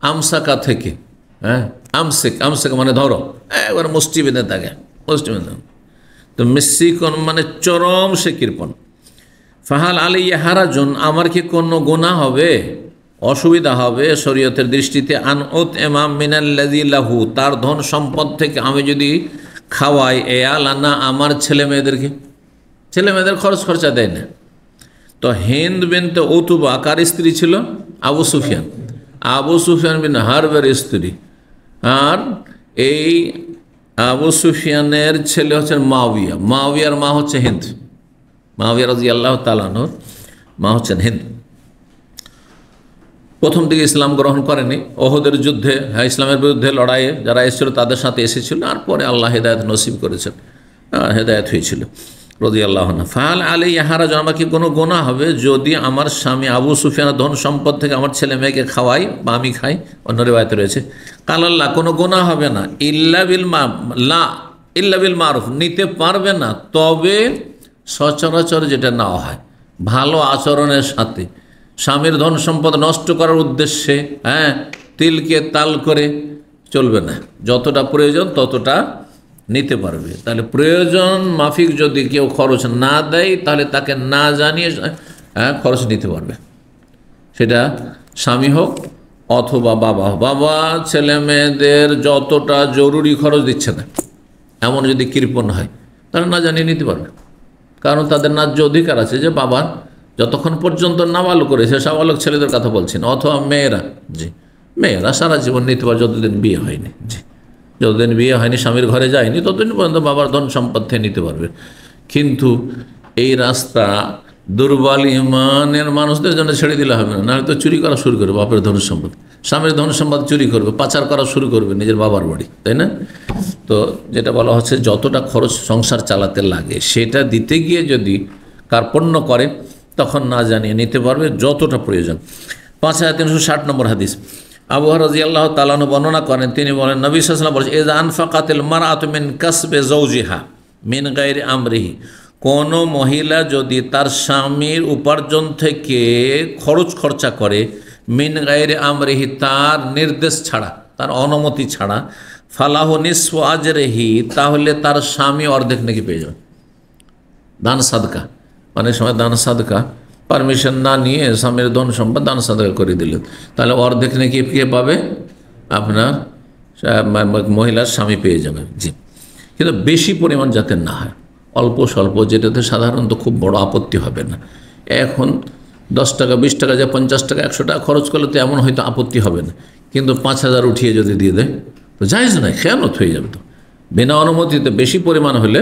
আমসাকা থেকে, আমসেক মানে ধরো, একবার মুষ্টি বেঁধে থাকে, মুষ্টি বেঁধে। তো মিসসিকুন মানে চরম সে কৃপণ। ফাহাল আলাইয়া হারাজুন, আমার কি কোনো গুনাহ হবে, অসুবিধা হবে শরীয়তের দৃষ্টিতে, আন উত ইমাম মিনাল্লাযী লাহু, তার ধন সম্পদ থেকে আমি যদি খাওয়াই এয়ালানা আমার ছেলে মেয়েদেরকে, ছেলে মেয়েদের খরচ খরচা দেয় না। তো হিন্দ বিনতে উতবা কার স্ত্রী ছিল? আবু সুফিয়ান, আবু সুফিয়ান বিন হারবের স্ত্রী। আর এই আবু সুফিয়ানের ছেলে হচ্ছেন মাওয়িয়া, মাওয়িয়ার মা হচ্ছে হিন্দ, মাওয়িয়া রাদিয়াল্লাহু তাআলা আনহুর মা হচ্ছেন হিন্দ। প্রথম দিকে ইসলাম গ্রহণ করেনি, ওহদের যুদ্ধে, ইসলামের বিরুদ্ধে লড়াইয়ে যারা এসেছিল তাদের সাথে এসেছিল, আর পরে আল্লাহ হেদায়েত নসিব করেছেন, হেদায়েত হয়েছিল রাদিয়াল্লাহু আনহু। ফাহাল আলাইয়া হারাজ, আমার কি কোনো গুনাহ হবে যদি আমার স্বামী আবু সুফিয়ানের ধন সম্পদ থেকে আমার ছেলে মেয়েকে খাওয়াই বা আমি খাই? অন্য রিওয়ায়াতে রয়েছে কালাল্লাহ, কোনো গুনাহ হবে না, ইল্লা বিল মারুফ, নিতে পারবে না তবে সচরাচর যেটা নেওয়া হয়, ভালো আচরণের সাথে। স্বামীর ধন সম্পদ নষ্ট করার উদ্দেশ্যে তিলকে তাল করে চলবে না, যতটা প্রয়োজন ততটা নিতে পারবে। তাহলে প্রয়োজন মাফিক যদি কেউ খরচ না দেয় তাহলে তাকে না জানিয়ে খরচ নিতে পারবে, সেটা স্বামী হোক অথবা বাবা হোক। বাবা ছেলে মেয়েদের যতটা জরুরি খরচ দিচ্ছে না, এমন যদি কৃপণ হয় তাহলে না জানিয়ে নিতে পারবে, কারণ তাদের ন্যায্য অধিকার আছে যে বাবার যতক্ষণ পর্যন্ত নাবালক করেছে, সাবালক ছেলেদের কথা বলছেন, অথবা মেয়েরা, জি মেয়েরা সারা জীবন নিতে পারে যতদিন বিয়ে হয়নি, জি যতদিন বিয়ে হয়নি স্বামীর ঘরে যায়নি ততদিন পর্যন্ত বাবার ধন সম্পদ থেকে নিতে পারবে। কিন্তু এই রাস্তা দুর্বল ইমানের মানুষদের জন্য ছেড়ে দিলে হবে না, নাহলে তো চুরি করা শুরু করবে বাপের ধন সম্পদ, স্বামীর ধন সম্পদ চুরি করবে, পাচার করা শুরু করবে নিজের বাবার বাড়ি, তাই না? তো যেটা বলা হচ্ছে যতটা খরচ সংসার চালাতে লাগে সেটা দিতে গিয়ে যদি কার্পণ্য করে তখন না জানিয়ে নিতে পারবে যতটা প্রয়োজন। 5360 নম্বর হাদিস আবু হুরায়রা রাদিয়াল্লাহু তাআলা আনহু বর্ণনা করেন, তিনি বলেন নবী সাল্লাল্লাহু আলাইহি ওয়াসাল্লাম বলেছেন, ইযা আনফাকাতিল মারআতু মিন কাসবে যাওজিহা মিন গায়রি আমরিহি, কোন মহিলা যদি তার স্বামীর উপার্জন থেকে খরচ খরচা করে, মিন গায়রি আমরিহি তার নির্দেশ ছাড়া, তার অনুমতি ছাড়া, ফালাহু নিসফু আজরিহি, তাহলে তার স্বামী অর্ধেক নাকি পেয়ে যাবে। দান সাদকা, অনেক সময় দান সাদকা পারমিশন না নিয়ে স্বামীর ধন সম্পদ দান সাদকা করে দিলেন, তাহলে অর্ধেক নাকি কে পাবে? আপনার মহিলার স্বামী পেয়ে যাবে। জি, কিন্তু বেশি পরিমাণ যাতে না হয়, অল্প স্বল্প, যেটাতে সাধারণত খুব বড় আপত্তি হবে না। এখন 10 টাকা 20 টাকা যা 50 টাকা 100 টাকা খরচ করলে তো এমন হয়তো আপত্তি হবে না, কিন্তু 5000 উঠিয়ে যদি দিয়ে দেয় তো জায়েজ নয়, খেয়ানত হয়ে যাবে। তো বিনা অনুমতিতে বেশি পরিমাণ হলে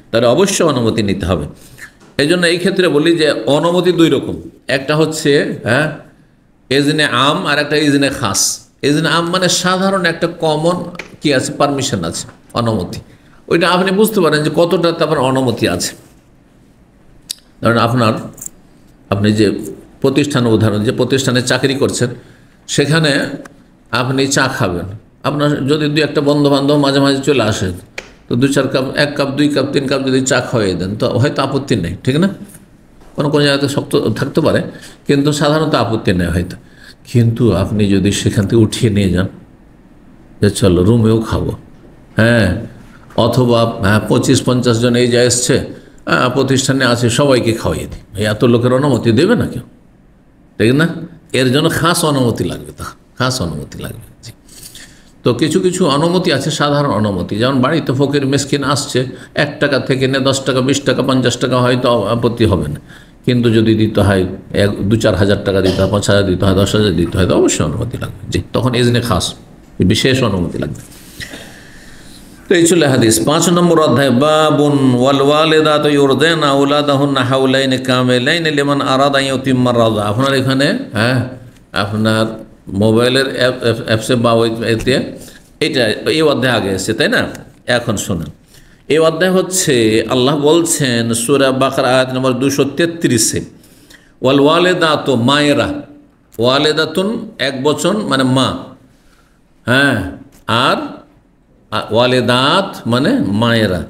তাহলে অবশ্যই অনুমতি নিতে হবে। এই জন্য এই ক্ষেত্রে বলি যে অনুমতি 2 রকম, একটা হচ্ছে এজনে আম আর একটা এজনে খাস। এজনে আম মানে সাধারণ একটা কমন কি আছে, পারমিশন আছে, অনুমতি, ওইটা আপনি বুঝতে পারেন যে কতটা আপনার অনুমতি আছে। ধরেন আপনি যে প্রতিষ্ঠান, উদাহরণ যে প্রতিষ্ঠানে চাকরি করছেন, সেখানে আপনি চা খাবেন, আপনার যদি 2-1টা বন্ধু বান্ধব মাঝে মাঝে চলে আসেন, তো 2-4 কাপ, 1 কাপ 2 কাপ 3 কাপ যদি চা খাওয়াই দেন তো হয়তো আপত্তি নেই, ঠিক না? কোনো জায়গাতে শক্ত থাকতে পারে, কিন্তু সাধারণত আপত্তি নেই হয়তো। কিন্তু আপনি যদি সেখান থেকে উঠিয়ে নিয়ে যান যে চলো রুমেও খাবো, অথবা 25-50 জন এই যা এসছে প্রতিষ্ঠানে আছে সবাইকে খাওয়াই দিই, এত লোকের অনুমতি দেবে না কেউ, ঠিক না? এর জন্য খাস অনুমতি লাগবে, তা খাস অনুমতি লাগবে। জি, তো কিছু কিছু অনুমতি আছে সাধারণ অনুমতি, যেমন বাড়িতে ফকির মিসকিন আসছে, 1 টাকা থেকে নিয়ে 10 টাকা 20 টাকা 50 টাকা হয়তো আপত্তি হবে না, কিন্তু যদি দিতে হয় 2-4 হাজার টাকা দিতে হয়, 5,000 দিতে হয়, 10,000 দিতে হয়, তো অবশ্যই অনুমতি লাগবে। জি, তখন এজনে খাস বিশেষ অনুমতি লাগবে। তো এই ছিল হাদিস। 5 নম্বর অধ্যায়, বাবুন ওয়াল ওয়ালিদাতু ইউরদিনা আওলাদাহুন্না হাওলাইনি কামিলাইনি লিমান আরাদা আন ইউতিম্মা রাযা। আপনার এখানে আপনার মোবাইলের অ্যাপসে বা এতে এটা এই অধ্যায় আগে এসেছে, তাই না? এখন শুনুন, এই অধ্যায় হচ্ছে আল্লাহ বলছেন সূরা বাকারা আয়াত নম্বর 233-এ, ওয়াল ওয়ালিদাতু, মায়েরা, ওয়ালিদাতুন এক বচন মানে মা, আর ওয়ালিদাত মানে মায়েরা।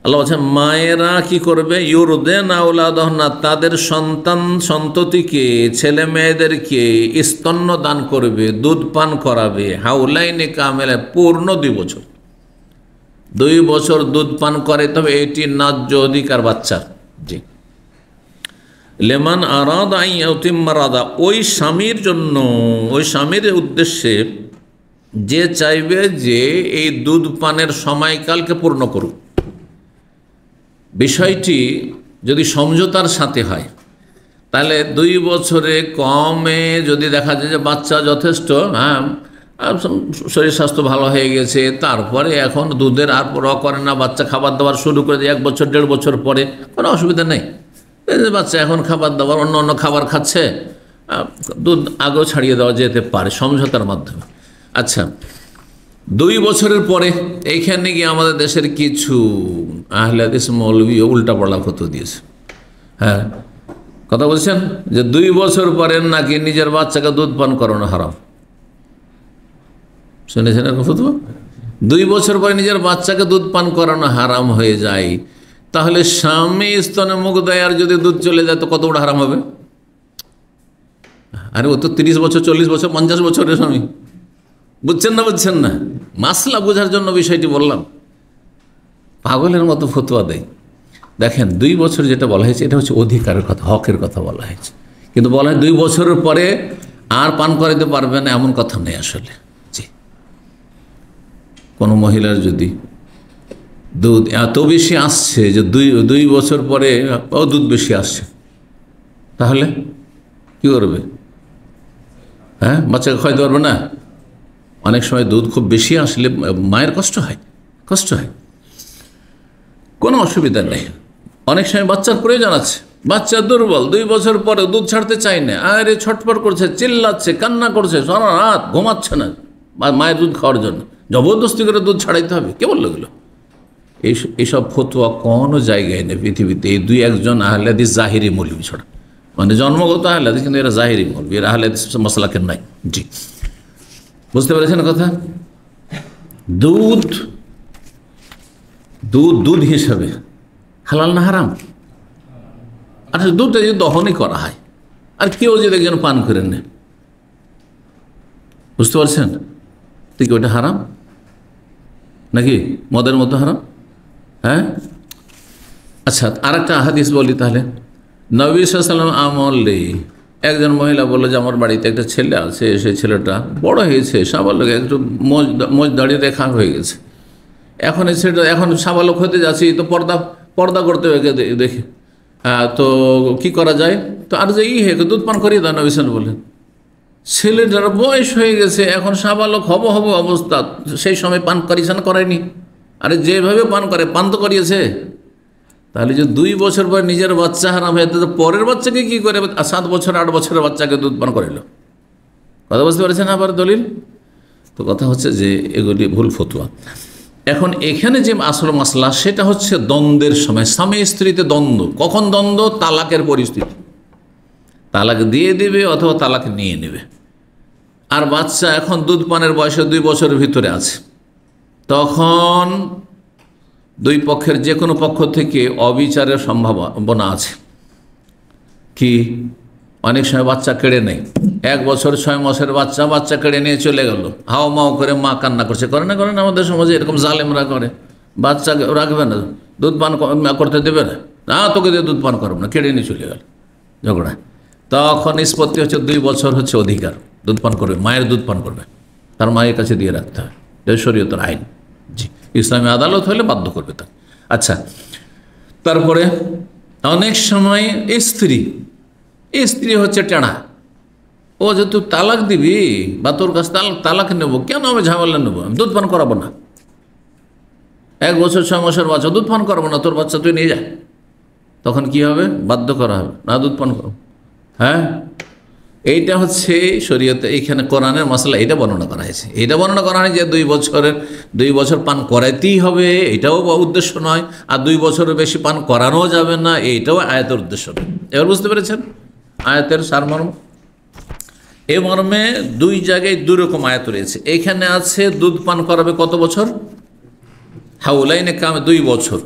আল্লাহ বলছেন মায়েরা কি করবে? ইউরদিনা আওলাদাহুন্না, তাদের সন্ততিকে, ছেলে মেয়েদেরকে স্তন্য দান করবে, দুধ পান করাবে, হাওলাইনি কামিলা, পূর্ণ 2 বছর। 2 বছর দুধ পান করে, তবে এটি ন্যায্য অধিকার বাচ্চার। জি, লেমান আরাদা আন ইউতিম্মা রাযা, ওই স্বামীর জন্য, ওই স্বামীর উদ্দেশ্যে যে চাইবে যে এই দুধ পানের সময়কালকে পূর্ণ করুক। বিষয়টি যদি সমঝোতার সাথে হয়, তাহলে 2 বছরে কমে যদি দেখা যায় যে বাচ্চা যথেষ্ট শরীর স্বাস্থ্য ভালো হয়ে গেছে, তারপরে এখন দুধের আর পরোয়া করে না, বাচ্চা খাবার দাবার শুরু করে দেয় 1 বছর 1.5 বছর পরে, কোনো অসুবিধা নেই। বাচ্চা এখন খাবার দাবার অন্য খাবার খাচ্ছে, দুধ আগেও ছাড়িয়ে দেওয়া যেতে পারে সমঝোতার মাধ্যমে। আচ্ছা, 2 বছরের পরে এইখানে গিয়ে আমাদের দেশের কিছু আহলে হাদিস মৌলবী উল্টাপাল্টা ফতোয়া দিয়েছে। কথা বলছেন যে 2 বছর পরে নাকি নিজের বাচ্চাকে দুধ পান করানো হারাম। শুনেছেন এরকম ফতোয়া? 2 বছর পরে নিজের বাচ্চাকে দুধ পান করানো হারাম হয়ে যায়, তাহলে স্বামী স্তনে মুখ দেয় আর যদি দুধ চলে যায় তো কত বড় হারাম হবে? আরে ও তো 30 বছর 40 বছর 50 বছরের স্বামী। বুঝছেন না? মাসলা বোঝার জন্য বিষয়টি বললাম। পাগলের মতো ফতোয়া দেয়। দেখেন, 2 বছর যেটা বলা হয়েছে এটা হচ্ছে অধিকারের কথা, হকের কথা বলা হয়েছে, কিন্তু বলা হয় 2 বছরের পরে আর পান করাতে পারবে না, এমন কথা নেই আসলে। জি, কোনো মহিলার যদি দুধ এত বেশি আসছে যে 2 বছর পরে দুধ বেশি আসছে, তাহলে কি করবে? বাচ্চাকে খাওয়াতে পারবে না? অনেক সময় দুধ খুব বেশি আসলে মায়ের কষ্ট হয়, কোনো অসুবিধা নেই। অনেক সময় বাচ্চার প্রয়োজন আছে, বাচ্চা দুর্বল, 2 বছর পরে দুধ ছাড়তে চায় না, আরে ছটফট করছে, চিল্লাচ্ছে, কান্না করছে, সারা রাত ঘুমাচ্ছে না মায়ের দুধ খাওয়ার জন্য, জবরদস্তি করে দুধ ছাড়াইতে হবে, কে বললো এগুলো? এইসব ফতোয়া কোনো জায়গায় নেই পৃথিবীতে। এই 2-1 জন আহলে হাদিস জাহিরি মৌলবী ছাড়া, মানে জন্মগত আহলে হাদিস, কিন্তু এরা জাহিরি মৌলবী, এরা আহলে হাদিস মাসলাকে নাই। জি, বুঝতে পেরেছেন কথা? দুধ হিসাবে হালাল না হারাম? আচ্ছা, দুধটা যদি দহনই করা হয় আর কেউ যদি একজন পান করে নেয়, বুঝতে পারছেন ঠিক ওইটা হারাম নাকি মদের মতো হারাম? আচ্ছা, আর একটা হাদিস বলি তাহলে। নবী সাল্লাল্লাহু আলাইহি ওয়াসাল্লাম আমলে একজন মহিলা বললো যে আমার বাড়িতে একটা ছেলে আছে, সেই ছেলেটা বড় হয়েছে, সাবালক, একটু মোজ দাড়ি রেখা হয়ে গেছে, এখন এই ছেলেটা এখন সাবালক হতে যাচ্ছি, তো পর্দা করতে হবে দেখে, তো কি করা যায়? তো আর যে দুধ পান করিয়ে দেয় নবী সাল্লাল্লাহু আলাইহি ওয়াসাল্লাম বলেন। ছেলেটার বয়স হয়ে গেছে, এখন সাবালক হব অবস্থা, সেই সময় পান করিয়েছে না করায়নি? আরে যেভাবে পান করে, পান তো করিয়েছে। তাহলে যে 2 বছর পর নিজের বাচ্চা হারাম হয়ে, তো পরের বাচ্চাকে কি করে 7 বছর 8 বছরের বাচ্চাকে দুধ পান করাইল? কথা বুঝতে পারছেন? আবার দলিল তো কথা হচ্ছে যে এগুলি ভুল ফতোয়া। এখন এখানে যে আসল মাসলা সেটা হচ্ছে দ্বন্দ্বের সময়, স্বামী স্ত্রীতে দ্বন্দ্ব। কখন দ্বন্দ্ব? তালাকের পরিস্থিতি, তালাক দিয়ে দেবে অথবা তালাক নিয়ে নেবে, আর বাচ্চা এখন দুধ পানের বয়সে 2 বছরের ভিতরে আছে, তখন 2 পক্ষের যে কোনো পক্ষ থেকে অবিচারের সম্ভাবনা আছে। কি? অনেক সময় বাচ্চা কেড়ে নেয়, 1 বছর 6 মাসের বাচ্চা কেড়ে নিয়ে চলে গেল, হাও মাও করে মা কান্না করছে, করে না আমাদের সমাজে এরকম জালেমরা করে। বাচ্চা রাখবে না, দুধ পান করতে দেবে না, তোকে দিয়ে দুধ পান করবো না, কেড়ে নিয়ে চলে গেল, ঝগড়া। তখন নিষ্পত্তি হচ্ছে 2 বছর হচ্ছে অধিকার, দুধ পান করবে, মায়ের দুধ পান করবে, তার মায়ের কাছে দিয়ে রাখতে হয়, এটা শরীয়তের আইন। জি, ইসলামী আদালত হলে বাধ্য করবে তা। আচ্ছা, তারপরে অনেক সময় স্ত্রী হচ্ছে টেড়া, ও যে তুই তালাক দিবি বা তোর কাছে তালাক নেবো, কেন আমি ঝামেলা নেবো, আমি দুধ পান করাবো না। 1 বছর 6 মাসের বাচ্চা দুধ পান করবো না, তোর বাচ্চা তুই নিয়ে যা, তখন কি হবে? বাধ্য করা হবে না দুধ পান করো। হ্যাঁ, এইটা হচ্ছে শরীয়তে, এইখানে কোরআনের মাসলা এটা বর্ণনা করা হয়েছে। এটা বর্ণনা করা হয় যে 2 বছর পান করাইতেই হবে, এটাও উদ্দেশ্য নয়। আর 2 বছরের বেশি পান করানো যাবে না, এইটাও আয়াতের উদ্দেশ্য নয়। এবার বুঝতে পেরেছেন আয়াতের সারমর্ম? এ মর্মে 2 জায়গায় 2 রকম আয়াত রয়েছে। এখানে আছে দুধ পান করাবে কত বছর? হাউলাইনে কামে 2 বছর।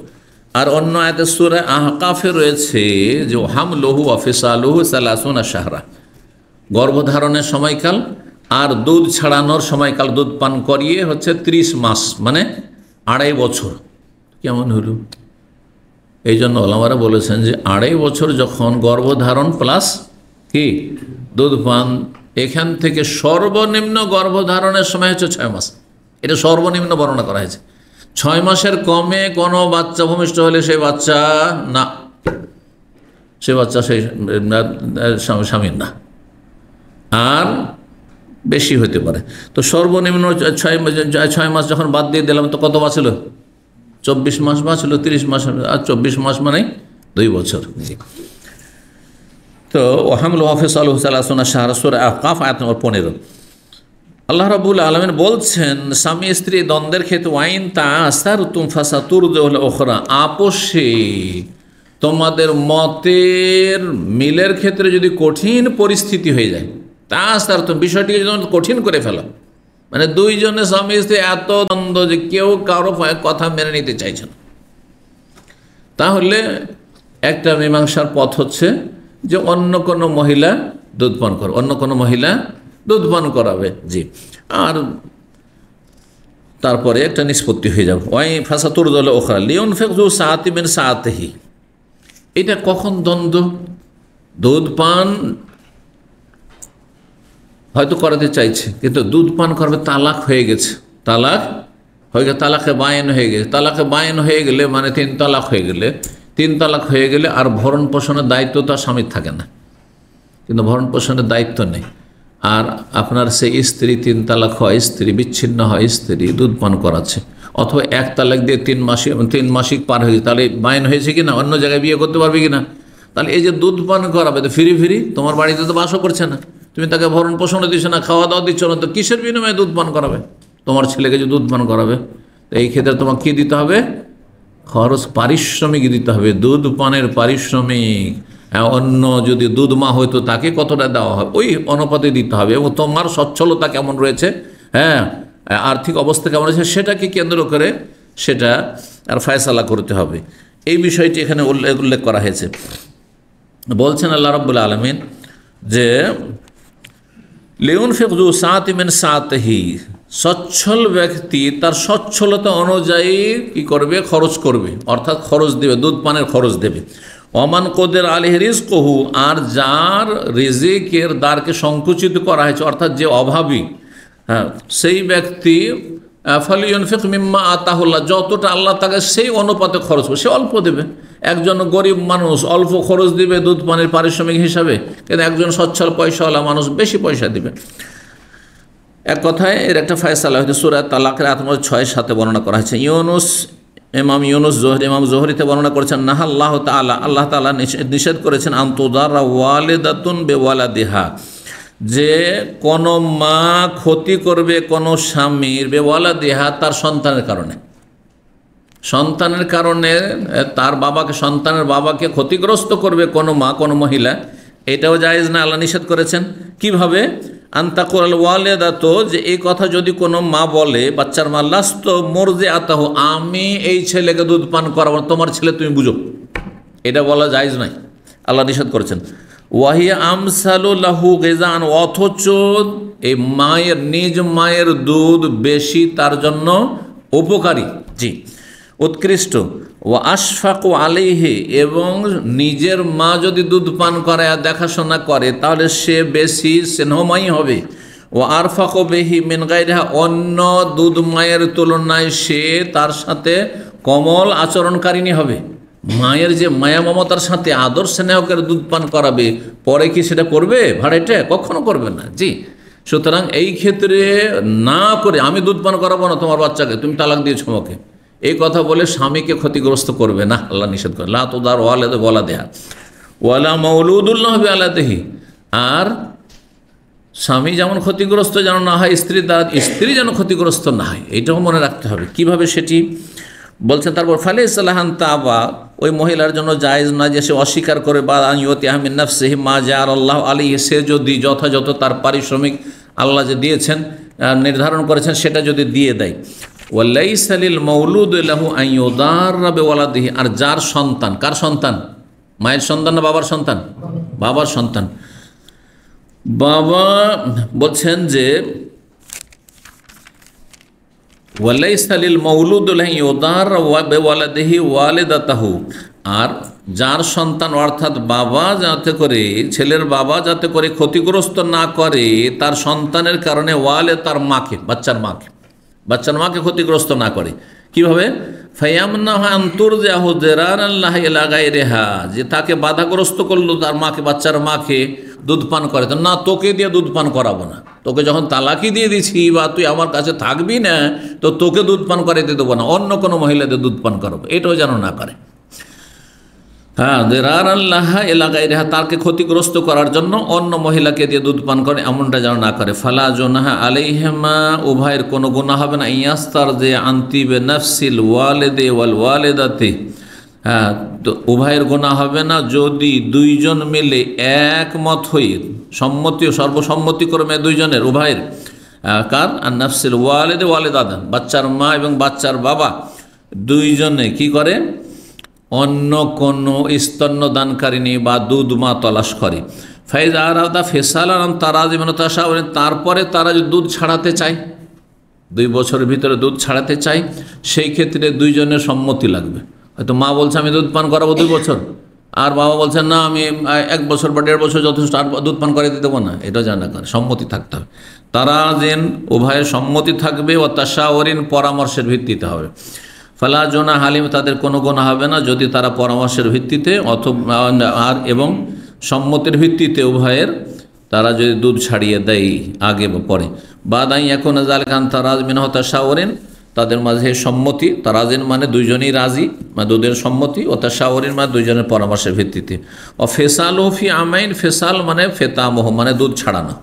আর অন্য আয়াতের সূরা আহকাফে রয়েছে যে হামলুহু ওয়া ফিসালুহু 30 শাহরা, গর্ভধারণের সময়কাল আর দুধ ছাড়ানোর সময়কাল, দুধ পান করিয়ে হচ্ছে 30 মাস, মানে 2.5 বছর। কেমন হলো? এই জন্য ওলামারা বলেছেন যে 2.5 বছর যখন গর্ভধারণ প্লাস কি দুধ পান, এখান থেকে সর্বনিম্ন গর্ভধারণের সময় হচ্ছে 6 মাস। এটা সর্বনিম্ন বর্ণনা করা হয়েছে। 6 মাসের কমে কোনো বাচ্চা ভূমিষ্ঠ হলে সেই বাচ্চা না, সে বাচ্চা সেই স্বামীর না, আর বেশি হতে পারে। তো সর্বনিম্ন 6 মাস যখন বাদ দিয়ে দিলাম তো কত বাঁচল? 24 মাস বাঁচল। 30 মাস আর 24 মাস মানে 2 বছর। তো ওহামল হাফিজ আলহ সাল্লাহ শাহরা সূরা আহকাফ আয়াত নম্বর 15। আল্লাহ রাব্বুল আলামিন বলছেন স্বামী স্ত্রী দ্বন্দ্বের ক্ষেত্রে ওয়াইন তাসারতুম ফাসাতুরদিউ উখরা, আপোষে তোমাদের মতের মিলের ক্ষেত্রে যদি কঠিন পরিস্থিতি হয়ে যায়, তাসারতুম বিষয়টিকে যদি কঠিন করে ফেলো, মানে 2 জনে স্বামী স্ত্রী এত দ্বন্দ্ব যে কেউ কারো কথা মেনে নিতে চাইছে না, তাহলে একটা মীমাংসার পথ হচ্ছে যে অন্য কোনো মহিলা দুধ পান করবে, অন্য কোনো মহিলা দুধ পান করাবে। জি, আর তারপরে একটা নিষ্পত্তি হয়ে যাবে। ওয়াই ফাসাতুরদিউ উখরা লিউনফিক যু সাআতিন মিন সাআতিহি। এটা কখন দ্বন্দ্ব? দুধ পান হয়তো করাতে চাইছে, কিন্তু দুধ পান করবে, তালাক হয়ে গেছে, তালাক হয়ে গেছে, তালাকে বায়েন হয়ে গেছে। তালাকে বায়েন হয়ে গেলে মানে 3 তালাক হয়ে গেলে, 3 তালাক হয়ে গেলে আর ভরণ পোষণের দায়িত্ব তো স্বামীর থাকে না, কিন্তু ভরণ পোষণের দায়িত্ব নেই। আর আপনার সেই স্ত্রী 3 তালাক হয়, স্ত্রী বিচ্ছিন্ন হয়, স্ত্রী দুধ পান করাচ্ছে, অথবা 1 তালাক দিয়ে 3 মাসিক পার হয়ে গেছে, তাহলে বায়েন হয়েছে কি না? অন্য জায়গায় বিয়ে করতে পারবে কি না? তাহলে এই যে দুধ পান করাবে, তো ফিরি তোমার বাড়িতে তো বাসও করছে না, তুমি তাকে ভরণ পোষণও দিচ্ছ না, খাওয়া দাওয়া দিচ্ছ না, তো কিসের বিনিময়ে দুধ পান করাবে? তোমার ছেলেকে যে দুধ পান করাবে, তো এই ক্ষেত্রে তোমাকে কী দিতে হবে? খরচ, পারিশ্রমিক দিতে হবে, দুধ পানের পারিশ্রমিক। অন্য যদি দুধ মা হয়তো তাকে কতটা দেওয়া হয় ওই অনুপাতে দিতে হবে, এবং তোমার সচ্ছলতা কেমন রয়েছে, হ্যাঁ, আর্থিক অবস্থা কেমন রয়েছে, সেটাকে কেন্দ্র করে সেটা আর ফয়সালা করতে হবে। এই বিষয়টি এখানে উল্লেখ করা হয়েছে। বলছেন আল্লাহ রাব্বুল আলামিন যে লিউনফিক যু সাআতিন মিন সাআতিহি, সচ্ছল ব্যক্তি তার সচ্ছলতা অনুযায়ী কি করবে? খরচ করবে, অর্থাৎ খরচ দেবে, দুধ পানের খরচ দেবে। ওমান কদের আলাইহি রিজকুহু, আর যার রিজিকের দ্বারকে সংকুচিত করা হয়েছে, অর্থাৎ যে অভাবী, হ্যাঁ, সেই ব্যক্তি ফালিউনফিক মিম্মা আতাহুল্লাহ, যতটা আল্লাহ তাকে সেই অনুপাতে খরচ করবে, সে অল্প দেবে। একজন গরিব মানুষ অল্প খরচ দিবে দুধ পানের পারিশ্রমিক হিসাবে, কিন্তু একজন সচ্ছল পয়সাওয়ালা মানুষ বেশি পয়সা দিবে। এক কথায় এর একটা ফয়সালা হয়তো সূরা তালাকের আয়াত নম্বর 6-7 বর্ণনা করা হয়েছে। ইমাম জোহরিতে বর্ণনা করেছেন নাহাল্লাহ তাআলা, আল্লাহ তাআলা নিষেধ করেছেন আনতুদাররা ওয়ালিদাতুন বিওয়ালাদিহা, যে কোনো মা ক্ষতি করবে কোনো স্বামীর বেওয়ালাদিহা, তার সন্তানের কারণে, সন্তানের কারণে তার বাবাকে, সন্তানের বাবাকে ক্ষতিগ্রস্ত করবে কোনো মা, কোনো মহিলা, এটাও জায়েজ না, আল্লাহ নিষেধ করেছেন। কিভাবে? আনতাকুল ওয়ালিদাতু, যে এই কথা যদি কোনো মা বলে, বাচ্চার মা, লাস্তু মুরদিআতাহু, আমি এই ছেলেকে দুধ পান করাবো, তোমার ছেলে তুমি বুঝো, এটা বলা জায়েজ নাই, আল্লাহ নিষেধ করেছেন। ওয়াহিয়া আমসালু লাহু গিজান, অথচ এই মায়ের, নিজ মায়ের দুধ বেশি তার জন্য উপকারী, জি, উৎকৃষ্ট। ও আশফাকু আলাইহি, এবং নিজের মা যদি দুধ পান করায় দেখাশোনা করে তাহলে সে বেশি স্নেহময়ী হবে। ও আরফাকু বিহি মিন গায়রিহা, অন্য দুধ মায়ের তুলনায় সে তার সাথে কোমল আচরণকারিণী হবে। মায়ের যে মায়া মমতার সাথে আদর স্নেহকের দুধ পান করাবে, পরে কি সেটা করবে ভাড়াইটা? কখনো করবে না, জি। সুতরাং এই ক্ষেত্রে না করে আমি দুধ পান করাবো না তোমার বাচ্চাকে, তুমি তালাক দিয়েছো আমাকে, এই কথা বলে স্বামীকে ক্ষতিগ্রস্ত করবে না, আল্লাহ নিষেধ করে। লা তুদার ওয়ালিদা ওয়ালাদিহা ওয়ালা মাউলুদুল্লাহ বিআলাদিহি, আর স্বামী যেমন ক্ষতিগ্রস্ত যেন না হয়, স্ত্রী যেন ক্ষতিগ্রস্ত না হয়, এটাও মনে রাখতে হবে। কিভাবে সেটি বলছেন তারপর, ফালে ইসলাহান তাবা, ওই মহিলার জন্য জায়েজ না যে সে অস্বীকার করে, বা আনিয়তি আহমিন নাফসিহি মা জাআর আল্লাহ আলাইহি, সে যদি যথাযথ তার পারিশ্রমিক আল্লাহ যে দিয়েছেন, নির্ধারণ করেছেন, সেটা যদি দিয়ে দেয়। ওয়ালাইসা লিল মাউলুদি লাহু আন ইউদাররা বিওয়ালাদিহি, আর যার সন্তান, কার সন্তান? মায়ের সন্তান না বাবার সন্তান? বাবার সন্তান। বাবা বলছেন যে ওয়ালাইসা লিল মাউলুদি লাহু ইউদাররা বিওয়ালাদিহি ওয়ালিদাতাহু, আর যার সন্তান অর্থাৎ বাবা যাতে করে, ছেলের বাবা যাতে করে ক্ষতিগ্রস্ত না করে তার সন্তানের কারণে, ওয়ালে তার মাকে, বাচ্চার মাকে ক্ষতিগ্রস্ত না করে। কিভাবে? ফায়ামনাহা আন তুরজিআহু যিরারাল্লাহি ইলা গায়রিহা, যে তাকে বাধাগ্রস্ত করলো তার মাকে, বাচ্চার মাকে দুধ পান করে, তো না তোকে দিয়ে দুধ পান করাবো না, তোকে যখন তালাকি দিয়ে দিছি বা তুই আমার কাছে থাকবি না, তো তোকে দুধ পান করাইতে দেবো না, অন্য কোনো মহিলাদের দুধ পান করাবো, এটাও যেন না করে। হ্যাঁ, যিরারাল্লাহ ইলা গায়রিহা, তাকে ক্ষতিগ্রস্ত করার জন্য অন্য মহিলাকে দিয়ে দুধ পান করে, এমনটা যেন না করে। ফালা জুনাহা আলাইহিমা, উভয়ের কোনো গুনাহ হবে না। ইয়াস্তার যে আনতিবে নাফসিল ওয়ালিদি ওয়াল ওয়ালিদাতি, হ্যাঁ, তো উভয়ের গুনাহ হবে না যদি দুইজন মিলে একমত হয়ে, সম্মতি, সর্বসম্মতিক্রমে দুইজনের, উভয়ের, কার? আর নাফসিল ওয়ালিদি ওয়ালিদাদান, বাচ্চার মা এবং বাচ্চার বাবা দুইজনে কি করে? অন্য কোনো স্তন্যদানকারিণী বা দুধ মা তলাশ করে। ফাইজ আরাদা ফেসালান তারাজি মানতাশা, তারপরে তারা যদি দুধ ছাড়াতে চায়, 2 বছরের ভিতরে দুধ ছাড়াতে চায়, সেই ক্ষেত্রে দুইজনের সম্মতি লাগবে। হয়তো মা বলছে আমি দুধ পান করাবো 2 বছর, আর বাবা বলছেন না আমি 1 বছর বা 1.5 বছর যথেষ্ট, আর দুধ পান করাতে দেবো না, এটা জানা করে সম্মতি থাকতে হবে। তারা যেন উভয়ের সম্মতি থাকবে, ও তাশাওরিন, পরামর্শের ভিত্তিতে হবে। ফালা জুনাহ আলাইহিম, তাদের কোনো গুনাহ হবে না যদি তারা পরামর্শের ভিত্তিতে অথবা আর এবং সম্মতির ভিত্তিতে উভয়ের, তারা যদি দুধ ছাড়িয়ে দেয় আগে বা পরে। বাদাই এখন জালিকা আন তারাজ মিনহু তাশাওরিন, তাদের মাঝে সম্মতি, তারাজিন মানে দুইজনই রাজি, মানে দুধের সম্মতি, ও তাশাওরিন মানে দুইজনের পরামর্শের ভিত্তিতে। ও ফেসালু ফি আমাইন, ফেসাল মানে ফেতামহ মানে দুধ ছাড়ানো।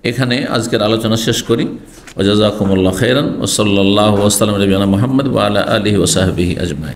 এখানে আজকের আলোচনা শেষ করি। ওয়া জাযাকুমুল্লাহু খাইরান ওয়া সাল্লাল্লাহু ওয়া সাল্লাম আলা নবিয়িনা মুহাম্মদ ওয়া আলা আলিহি ওয়া সাহবিহি আজমাইন।